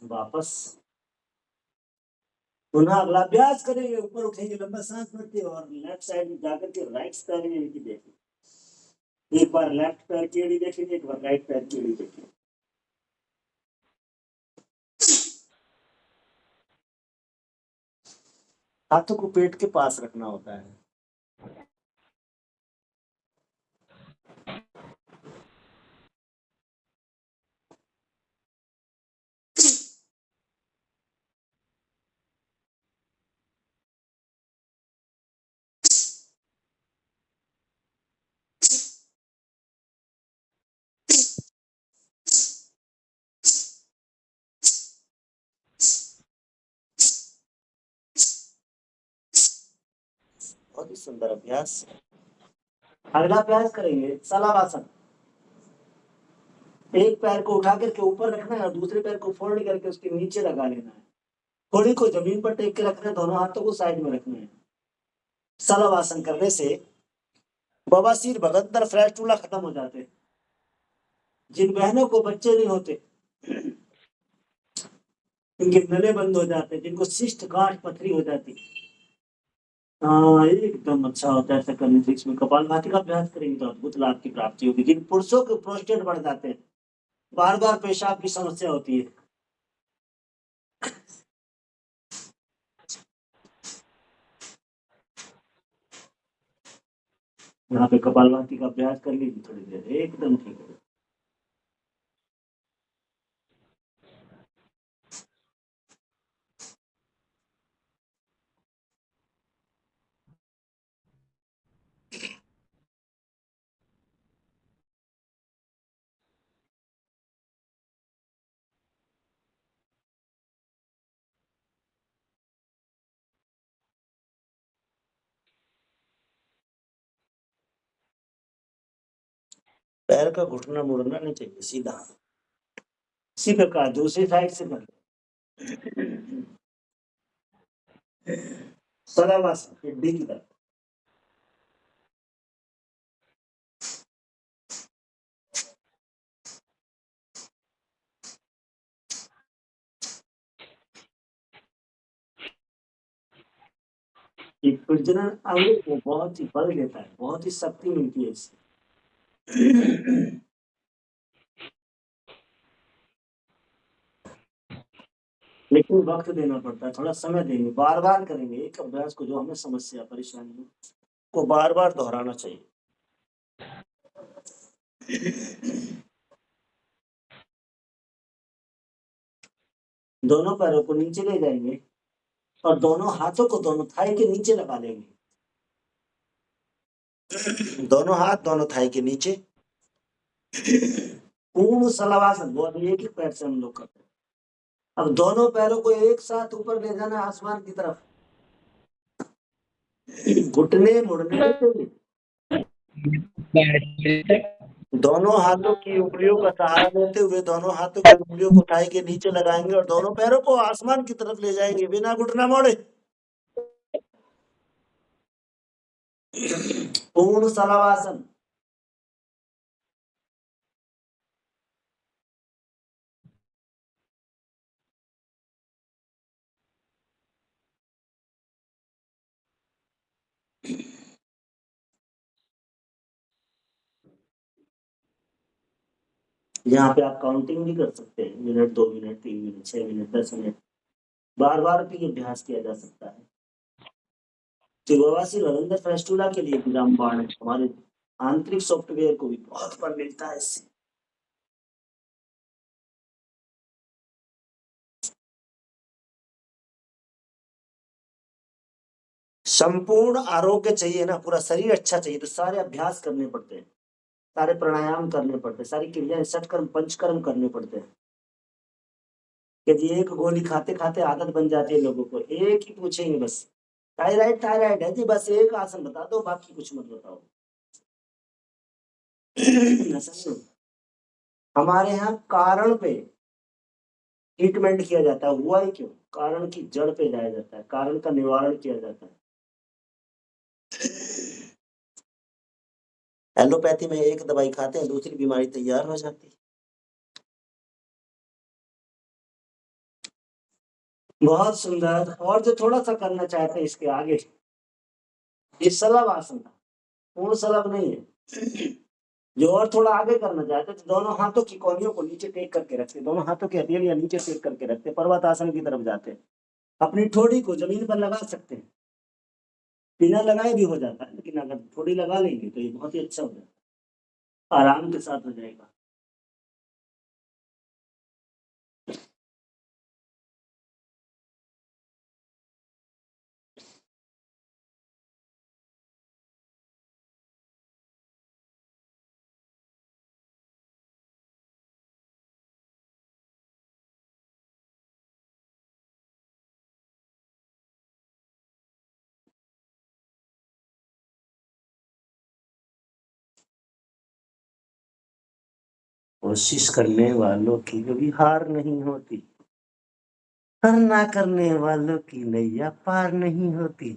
वापस पुनः अगला अभ्यास करेंगे, ऊपर उठेंगे, लंबा सांस भरते और लेफ्ट साइड में जाकर के राइट पैर की एड़ी देखेंगे। एक बार लेफ्ट पैर की एड़ी देखेंगे, एक बार राइट पैर की एड़ी देखेंगे। हाथों को पेट के पास रखना होता है। बहुत ही सुंदर अभ्यास। अगला अभ्यास करेंगे सलावासन। एक पैर को उठा करके ऊपर रखना है और दूसरे पैर को फोल्ड करके उसके नीचे लगा लेना है। थोड़ी को जमीन पर टेक के रखना है, दोनों हाथों को साइड में रखना है। सलावासन करने से बवासीर भगंदर फ्लैटूला खत्म हो जाते हैं। जिन बहनों को बच्चे नहीं होते, इनके नले बंद हो जाते हैं, जिनको शिष्ट गांठ पथरी हो जाती, हाँ एकदम अच्छा होता है ऐसा करने से। इसमें कपालभाति का अभ्यास करेंगे तो अद्भुत लाभ की प्राप्ति होगी। जिन पुरुषों के प्रोस्टेट बढ़ जाते हैं, बार बार पेशाब की समस्या होती है, यहाँ पे कपालभाति का अभ्यास कर लीजिए थोड़ी देर, एकदम ठीक है। पैर का घुटना मुड़ना नहीं चाहिए, सीधा इसी प्रकार दूसरी साइड से कर। सलावासन हड्डी की तरफ। ये प्रजनन अंग को बहुत ही बल देता है, बहुत ही शक्ति मिलती है इससे। लेकिन वक्त देना पड़ता है, थोड़ा समय देंगे, बार बार करेंगे एक अभ्यास को। जो हमें समस्या परेशानी को बार बार दोहराना चाहिए। दोनों पैरों को नीचे ले जाएंगे और दोनों हाथों को दोनों थाई के नीचे लगा लेंगे। दोनों हाथ दोनों थाई के नीचे, पूर्ण सलावासन। वो अभी एक ही पैर से हम लोग करते हैं। अब दोनों पैरों को एक साथ ऊपर ले जाना आसमान की तरफ, घुटने मुड़ने नहीं चाहिए। दोनों हाथों की उंगलियों का सहारा लेते हुए दोनों हाथों की उंगलियों को थाई के नीचे लगाएंगे और दोनों पैरों को आसमान की तरफ ले जाएंगे बिना घुटना मोड़े। पूर्ण सलावासन। यहाँ पे आप काउंटिंग भी कर सकते हैं, minute, 2 minute, 3 minute, 6 minute, 10 minute, बार-बार भी अभ्यास किया जा सकता है। तिरुवासी रविंद्र फेस्टुला के लिए भी रामबाण है, हमारे आंतरिक सॉफ्टवेयर को भी बहुत फल मिलता है इससे। संपूर्ण आरोग्य चाहिए ना, पूरा शरीर अच्छा चाहिए तो सारे अभ्यास करने पड़ते हैं, सारे प्राणायाम करने पड़ते हैं, सारी क्रियाएं, षटकर्म, पंचकर्म करने पड़ते हैं। यदि एक गोली खाते खाते आदत बन जाती है लोगों को, एक ही पूछेंगे बस, थायराइड थायराइड है जी, बस एक आसन बता दो, बाकी कुछ मत बताओ। ऐसा नहीं, हमारे यहाँ कारण पे ट्रीटमेंट किया जाता है। हुआ ही क्यों, कारण की जड़ पे जाया जाता है, कारण का निवारण किया जाता है। एलोपैथी में एक दवाई खाते हैं, दूसरी बीमारी तैयार हो जाती है। बहुत सुंदर। और जो थोड़ा सा करना चाहते हैं इसके आगे, ये सलभ आसन था, पूर्ण सलभ नहीं है। जो और थोड़ा आगे करना चाहते हैं तो दोनों हाथों की कोहनियों को नीचे टेक करके रखते, दोनों हाथों की हथेलियां नीचे टेक करके रखते, पर्वत आसन की तरफ जाते हैं। अपनी ठोड़ी को जमीन पर लगा सकते हैं, बिना लगाए भी हो जाता है, लेकिन अगर ठोड़ी लगा लेंगे तो ये बहुत ही अच्छा हो जाता है, आराम के साथ हो जाएगा। कोशिश करने वालों की कभी हार नहीं होती, ना करने वालों की नैया पार नहीं होती।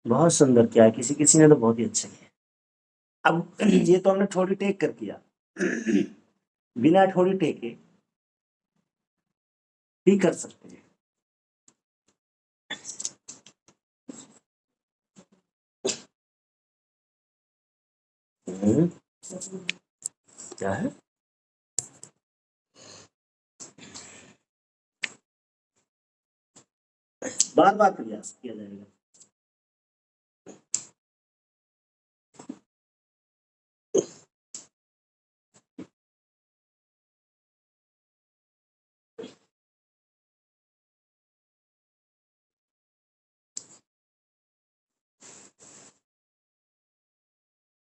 बहुत सुंदर किया है, किसी किसी ने तो बहुत ही अच्छा किया। अब ये तो हमने ठोड़ी टेक कर किया, बिना ठोड़ी टेके भी कर सकते हैं। क्या है, बार बार प्रयास किया जाएगा।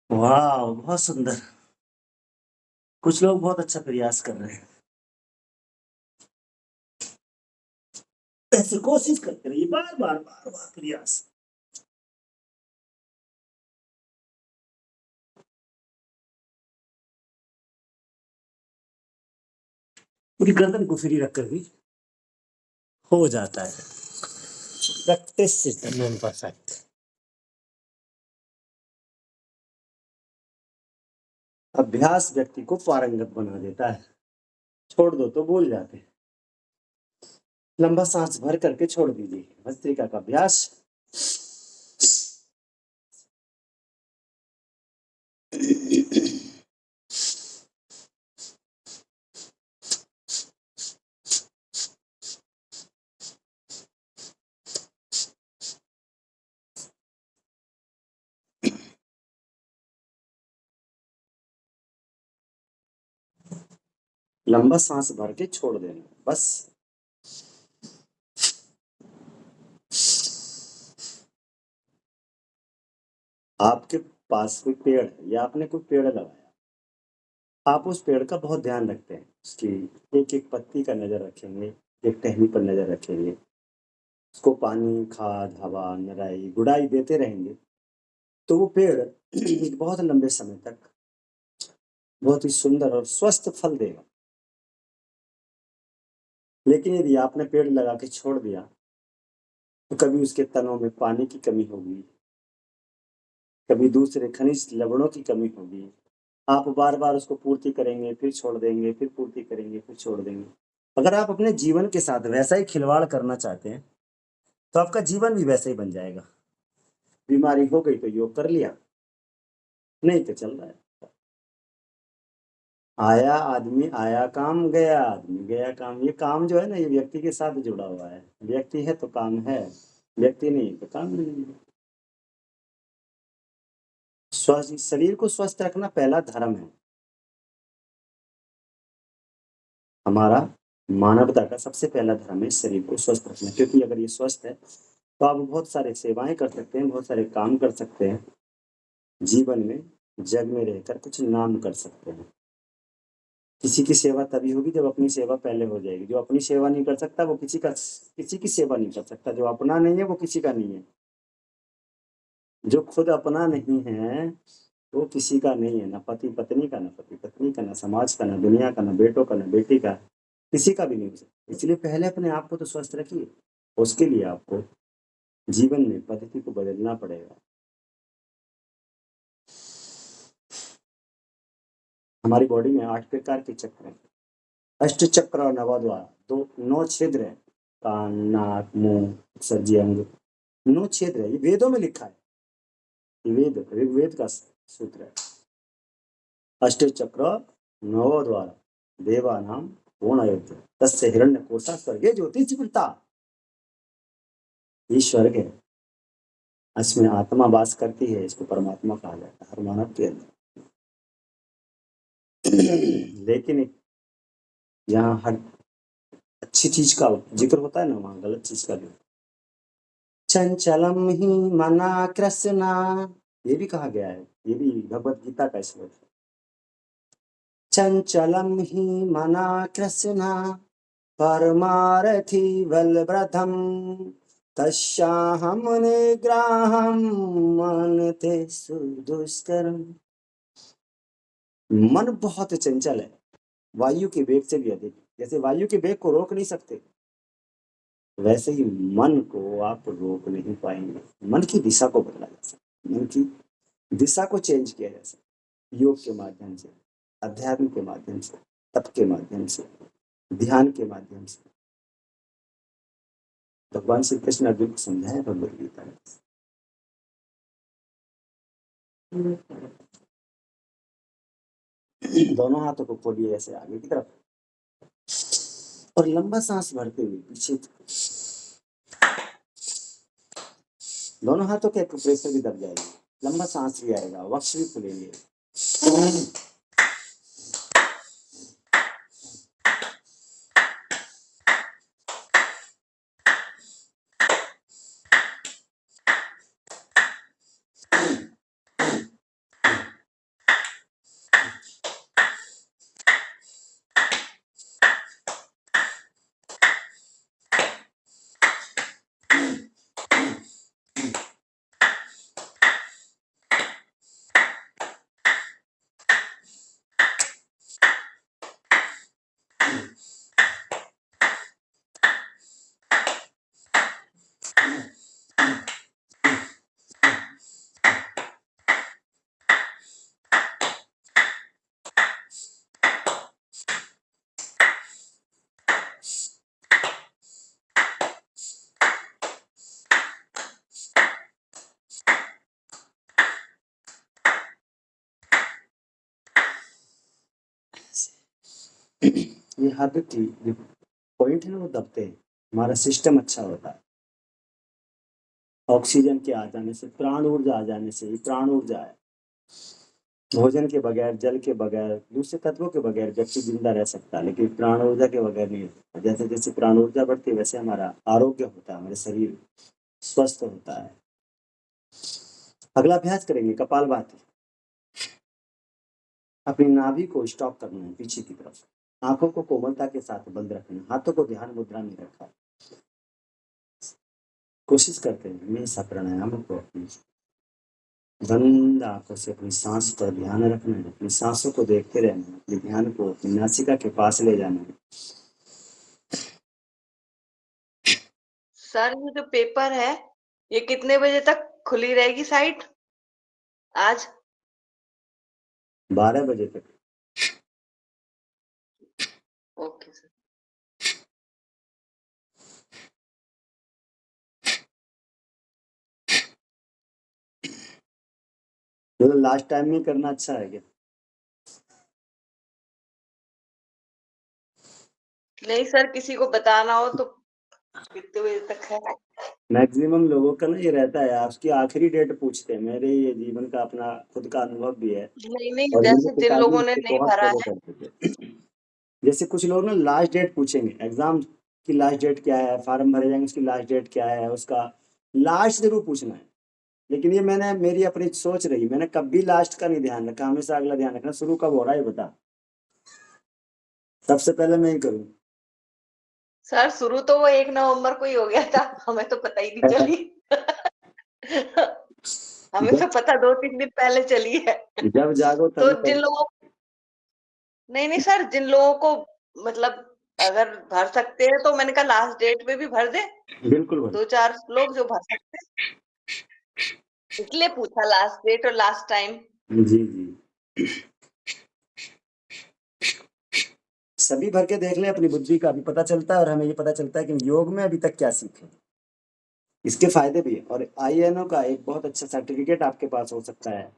वाह, बहुत सुंदर। कुछ लोग बहुत अच्छा प्रयास कर रहे हैं, ऐसे कोशिश करते रहिए, बार बार बार बार प्रयास। पूरी गर्दन को फ्री रखकर भी हो जाता है। Practice is the non perfect. अभ्यास व्यक्ति को पारंगत बना देता है, छोड़ दो तो भूल जाते हैं। लंबा सांस भर करके छोड़ दीजिए, भस्त्रिका का अभ्यास। लंबा सांस भर के छोड़ देना, बस। आपके पास कोई पेड़ है या आपने कोई पेड़ लगाया, आप उस पेड़ का बहुत ध्यान रखते हैं, उसकी एक एक पत्ती का नजर रखेंगे, एक टहनी पर नजर रखेंगे, उसको पानी, खाद, हवा, निराई, गुड़ाई देते रहेंगे, तो वो पेड़ एक बहुत लंबे समय तक बहुत ही सुंदर और स्वस्थ फल देगा। लेकिन यदि आपने पेड़ लगा के छोड़ दिया तो कभी उसके तनों में पानी की कमी होगी, कभी दूसरे खनिज लवणों की कमी होगी। आप बार बार उसको पूर्ति करेंगे, फिर छोड़ देंगे, फिर पूर्ति करेंगे, फिर छोड़ देंगे। अगर आप अपने जीवन के साथ वैसा ही खिलवाड़ करना चाहते हैं तो आपका जीवन भी वैसा ही बन जाएगा। बीमारी हो गई तो योग कर लिया, नहीं तो चल रहा है। आया आदमी, आया काम, गया आदमी, गया काम। ये काम जो है ना, ये व्यक्ति के साथ जुड़ा हुआ है। व्यक्ति है तो काम है, व्यक्ति नहीं है तो काम नहीं है। स्वस्थ शरीर को स्वस्थ रखना पहला धर्म है हमारा। मानवता का सबसे पहला धर्म है शरीर को स्वस्थ रखना, क्योंकि अगर ये स्वस्थ है तो आप बहुत सारे सेवाएं कर सकते हैं, बहुत सारे काम कर सकते हैं जीवन में, जग में रहकर कुछ नाम कर सकते हैं। किसी की सेवा तभी होगी जब अपनी सेवा पहले हो जाएगी। जो अपनी सेवा नहीं कर सकता वो किसी की सेवा नहीं कर सकता। जो अपना नहीं है वो किसी का नहीं है। जो खुद अपना नहीं है वो किसी का नहीं है, ना पति पत्नी का, ना पति पत्नी का, ना समाज का, ना दुनिया का, ना बेटों का, ना बेटी का, किसी का भी नहीं हो सकता। इसलिए पहले अपने आप को तो स्वस्थ रखिए। उसके लिए आपको जीवन में पद्धति को बदलना पड़ेगा। हमारी बॉडी में 8 प्रकार के चक्र हैं। अष्ट चक्र और नवद्वार, दो 9 छिद्र हैं। कान, नाक, मुंह, सज्जी अंग, 9 छिद्र है। ये वेदों में लिखा है। ये ऋग्वेद का सूत्र है। अष्ट चक्र नवद्वार देवानाम पूर्ण अयोध्या तस्य हिरण्यकोशा स्वर्गे ज्योतिष पिता। ये स्वर्ग है, इसमें आत्मा वास करती है, इसको परमात्मा कहा जाता है हर मानव के अंदर। लेकिन यहाँ हर अच्छी चीज का जिक्र होता है ना, वहाँ गलत चीज का भी। चंचलम ही मना कृष्णा, ये भी कहा गया है। ये भी भगवत गीता का श्लोक है। चंचलम ही मना कृष्णा परमारथी बलव्रतम तस्याहं निग्रहं मानते सुदुष्करम। मन बहुत चंचल है, वायु के वेग से भी अधिक। जैसे वायु के वेग को रोक नहीं सकते, वैसे ही मन को आप रोक नहीं पाएंगे। मन की दिशा को बदला जा सकता, मन की दिशा को चेंज किया जा सकता, योग के माध्यम से, अध्यात्म के माध्यम से, तप के माध्यम से, ध्यान के माध्यम से। भगवान श्री कृष्ण अर्जुन को समझाया भगवत गीता में। दोनों हाथों को खोलिए ऐसे आगे की तरफ और लंबा सांस भरते हुए पीछे। दोनों हाथों के प्रेशर भी दब जाएगा, लंबा सांस भी आएगा, वक्ष भी खुलेंगे। ये हाथ की जो पॉइंट है ना वो दबते हैं, हमारा सिस्टम अच्छा होता है। ऑक्सीजन के आ जाने से, प्राण ऊर्जा आ जाने से, ये प्राण ऊर्जा है। भोजन के बगैर, जल के बगैर, दूसरे तत्वों के बगैर व्यक्ति जिंदा रह सकता है, लेकिन प्राण ऊर्जा के बगैर नहीं रहता। जैसे जैसे प्राण ऊर्जा बढ़ती है वैसे हमारा आरोग्य होता है, हमारे शरीर स्वस्थ होता है। अगला अभ्यास करेंगे कपालभाति। अपनी नाभि को स्टॉप करना है पीछे की तरफ। आंखों को कोमलता के साथ बंद रखना, हाथों को ध्यान मुद्रा में रखा। कोशिश करते हैं हमेशा प्राणायाम को अपनी बंद आंखों से अपनी सांस पर ध्यान रखना है, अपनी सांसों को देखते रहना है, अपने ध्यान को अपनी नासिका के पास ले जाना है। सर ये जो पेपर है ये कितने बजे तक खुली रहेगी साइट आज? 12 बजे तक। Okay sir. तो लास्ट टाइम में करना अच्छा है क्या? नहीं सर, किसी को बताना हो तो कितने बजे तक है? मैक्सिमम लोगों का ना ये रहता है, आपकी आखिरी डेट पूछते हैं। मेरे ये जीवन का अपना खुद का अनुभव भी है, नहीं नहीं, और मेरे जैसे जिन पिताजी लोगों ने मुझसे नहीं बहुत भरा फॉलो है। करते थे। जैसे कुछ लोग ना लास्ट डेट पूछेंगे, एग्जाम की लास्ट डेट क्या है, फार्म भरे जाएंगे उसकी लास्ट डेट क्या है, उसका लास्ट जरूर पूछना है। लेकिन ये मेरी अपनी सोच रही, मैंने कभी लास्ट का नहीं ध्यान रखा, हमेशा अगला ध्यान रखना। शुरू कब हो रहा है ये बता, सबसे पहले मैं ही करूँ। सर शुरू तो वो 1 नवंबर को ही हो गया था, हमें तो पता ही नहीं चली। हमें तो जब पता 2-3 दिन पहले चली है। जब जागो तो तभी जिन तक। लोगों नहीं नहीं सर, जिन लोगों को मतलब अगर भर सकते हैं तो मैंने कहा लास्ट डेट में भी भर दे। बिल्कुल भाई। 2-4 लोग जो भर सकते हैं, इसलिए पूछा लास्ट डेट और लास्ट टाइम। जी जी, सभी भर के देख लें, अपनी बुद्धि का भी पता चलता है, और हमें ये पता चलता है कि योग में अभी तक क्या सीखे। इसके फायदे भी है, और आईएनओ का एक बहुत अच्छा सर्टिफिकेट आपके पास हो सकता है।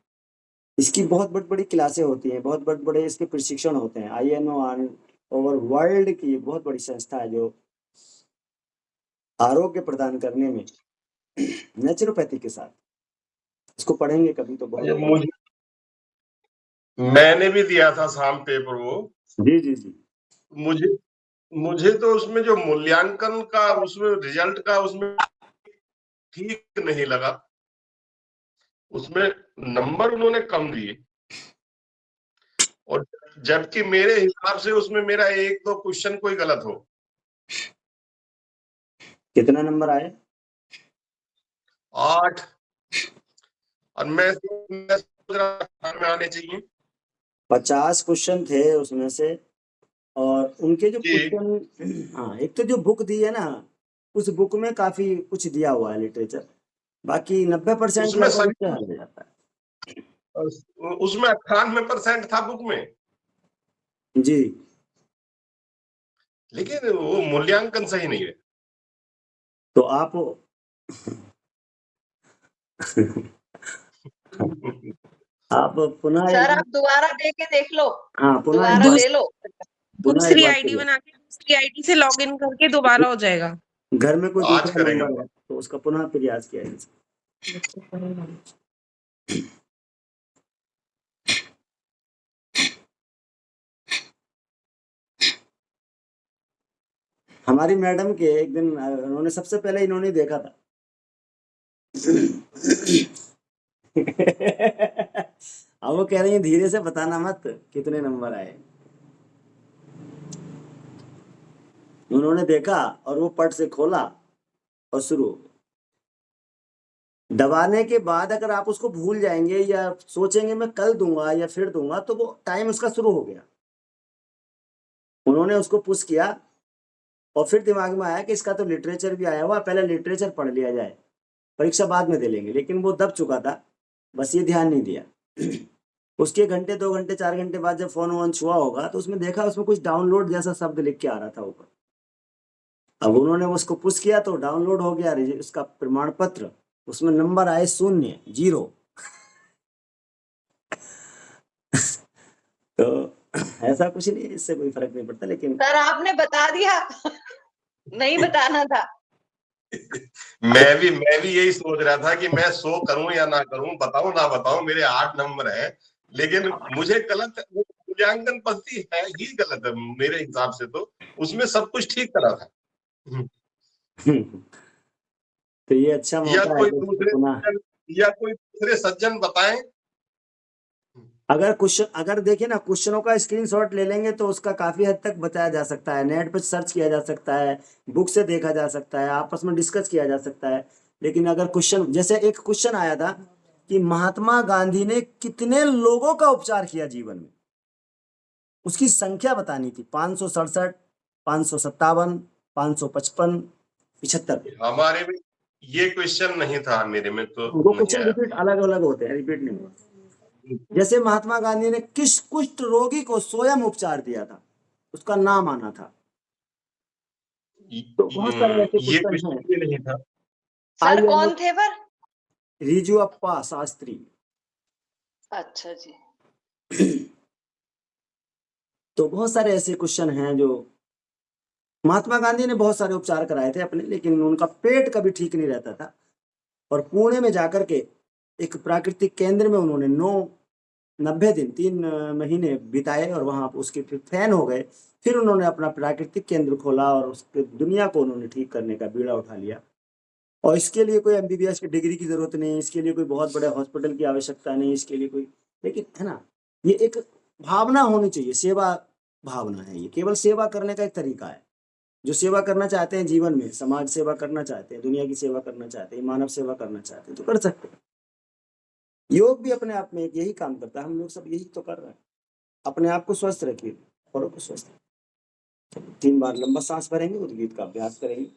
इसकी बहुत बड़ी बड़ी क्लासें होती हैं, बहुत बड़े बड़े इसके प्रशिक्षण होते हैं। आईएनओ ओवर वर्ल्ड की बहुत बड़ी संस्था है जो आरोग्य प्रदान करने में नेचुरोपैथी के साथ, इसको पढ़ेंगे कभी तो बहुत। मुझे मैंने भी दिया था शाम पेपर वो। जी जी जी, मुझे मुझे तो उसमें जो मूल्यांकन का, उसमें रिजल्ट का, उसमें ठीक नहीं लगा। उसमें नंबर उन्होंने कम दिए, और जबकि मेरे हिसाब से उसमें मेरा 1-2 क्वेश्चन कोई गलत हो। कितना नंबर आए? 8। और मैं सोच रहा था में आने चाहिए। 50 क्वेश्चन थे उसमें से, और उनके जो जी। क्वेश्चन, हाँ, एक तो जो बुक दी है ना, उस बुक में काफी कुछ दिया हुआ है लिटरेचर, बाकी 90% उसमें लगभग उससे सभी, हट जाता है। उसमें 98% था बुक में, जी, लेकिन वो मूल्यांकन सही नहीं है। तो आप आप पुनः एक सर बार, आप दोबारा दे के देख लो, हाँ, पुनः एक दोबारा बार, दे लो। पुनः एक दूसरी बार आईडी करिए। बना के दूसरी आईडी से लॉगिन करके दोबारा हो जाएगा। घर में कोई आज दूसरा करेंगे। नंबर है तो उसका पुनः प्रयास किया जाए। हमारी मैडम के एक दिन उन्होंने सबसे पहले इन्होंने देखा था। अब वो कह रही है धीरे से बताना मत कितने नंबर आए। उन्होंने देखा और वो पट से खोला और शुरू हो गया। दबाने के बाद अगर आप उसको भूल जाएंगे या सोचेंगे मैं कल दूंगा या फिर दूंगा, तो वो टाइम उसका शुरू हो गया। उन्होंने उसको पुश किया, और फिर दिमाग में आया कि इसका तो लिटरेचर भी आया हुआ, पहले लिटरेचर पढ़ लिया जाए, परीक्षा बाद में दे लेंगे। लेकिन वो दब चुका था, बस ये ध्यान नहीं दिया। उसके घंटे 2 घंटे 4 घंटे बाद जब फोन वोन छुआ होगा तो उसमें देखा उसमें कुछ डाउनलोड जैसा शब्द लिख के आ रहा था ऊपर। अब उन्होंने उसको पुश किया तो डाउनलोड हो गया उसका प्रमाण पत्र, उसमें नंबर आए 0 0। तो ऐसा कुछ नहीं, इससे कोई फर्क नहीं पड़ता। लेकिन सर आपने बता दिया, नहीं बताना था। मैं भी यही सोच रहा था कि मैं 100 करूं या ना करूं, बताऊं ना बताऊं, मेरे 8 नंबर है। लेकिन मुझे गलत मूल्यांकन पद्धति है ही गलत है मेरे हिसाब से। तो उसमें सब कुछ ठीक करा था। तो ये अच्छा या मौका है कोई कि इसको दूसरे पुनः, सज्जन या कोई दूसरे सज्जन बताएं। अगर क्वेश्चन, अगर देखिए ना, क्वेश्चनों का स्क्रीनशॉट ले लेंगे तो उसका काफी हद तक बताया जा सकता है, नेट पर सर्च किया जा सकता है, बुक से देखा जा सकता है, आपस में डिस्कस किया जा सकता है। लेकिन अगर क्वेश्चन, जैसे एक क्वेश्चन आया था कि महात्मा गांधी ने कितने लोगों का उपचार किया जीवन में, उसकी संख्या बतानी थी। 567, 557, 555, 75। हमारे में ये क्वेश्चन नहीं था, मेरे में तो वो नहीं क्वेश्चन आया रिपीट था। अलग अलग होते हैं, रिपीट नहीं होते। जैसे महात्मा गांधी ने किस कुष्ठ रोगी को स्वयं उपचार दिया था, उसका नाम आना था। तो बहुत सारे ऐसे ये क्वेश्चन हैं। क्वेश्चन भी नहीं था। सर आइए, कौन थे पर? रिजुअप्पा शास्त्री। अच्छा जी। तो बहुत सारे ऐसे क्वेश्चन हैं जो महात्मा गांधी ने बहुत सारे उपचार कराए थे अपने, लेकिन उनका पेट कभी ठीक नहीं रहता था। और पुणे में जाकर के एक प्राकृतिक केंद्र में उन्होंने 90 दिन 3 महीने बिताए और वहां उसके फिर फैन हो गए। फिर उन्होंने अपना प्राकृतिक केंद्र खोला और उसके दुनिया को उन्होंने ठीक करने का बीड़ा उठा लिया। और इसके लिए कोई एमबीबीएस की डिग्री की जरूरत नहीं, इसके लिए कोई बहुत बड़े हॉस्पिटल की आवश्यकता नहीं, इसके लिए कोई, लेकिन है ना, ये एक भावना होनी चाहिए, सेवा भावना है। ये केवल सेवा करने का एक तरीका है। जो सेवा करना चाहते हैं जीवन में, समाज सेवा करना चाहते हैं, दुनिया की सेवा करना चाहते हैं, मानव सेवा करना चाहते हैं, तो कर सकते हैं। योग भी अपने आप में एक यही काम करता है। हम लोग सब यही तो कर रहे हैं। अपने आप को स्वस्थ रखिए, औरों को स्वस्थ रखिए। 3 बार लंबा सांस भरेंगे, उद्गीत का अभ्यास करेंगे।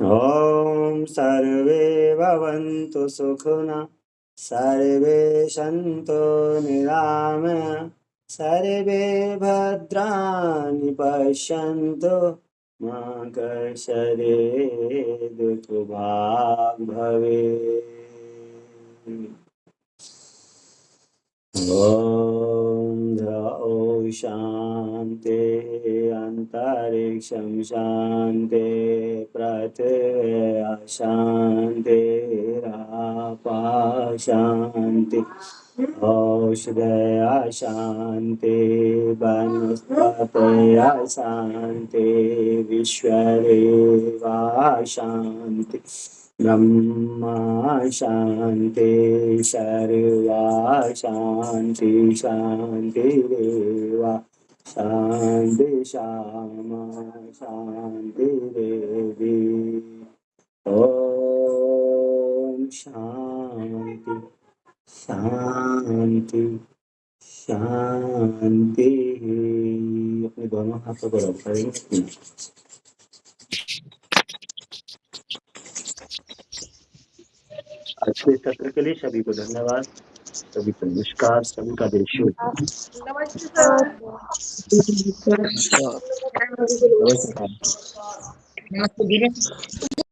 ओम सर्वे भवन्तु सुखिनः, सर्वे सन्तु निरामया, सर्वे भद्राणि पश्यन्तु, मा कश्चित् दुःखभाग् भवेत्। ओम द्रौ शान्ति अंतरिक्षं शान्ति पृथिव्या शान्तिरापः शान्ति औषधया शान्ति वनस्पतयः शान्ति विश्वदेवा शान्ति ब्रह्मा शान्ति सर्वा शान्ति शान्तिरेव शान्ति श्यामा शान्तिरेधि। ओम शान्ति शान्ति शान्ति। अपने दोनों हाथों को रब करेंगे। आज के सत्र के लिए सभी को धन्यवाद, सभी को नमस्कार, सभी का दिल शुभ। नमस्ते सर। नमस्कार। नमस्ते।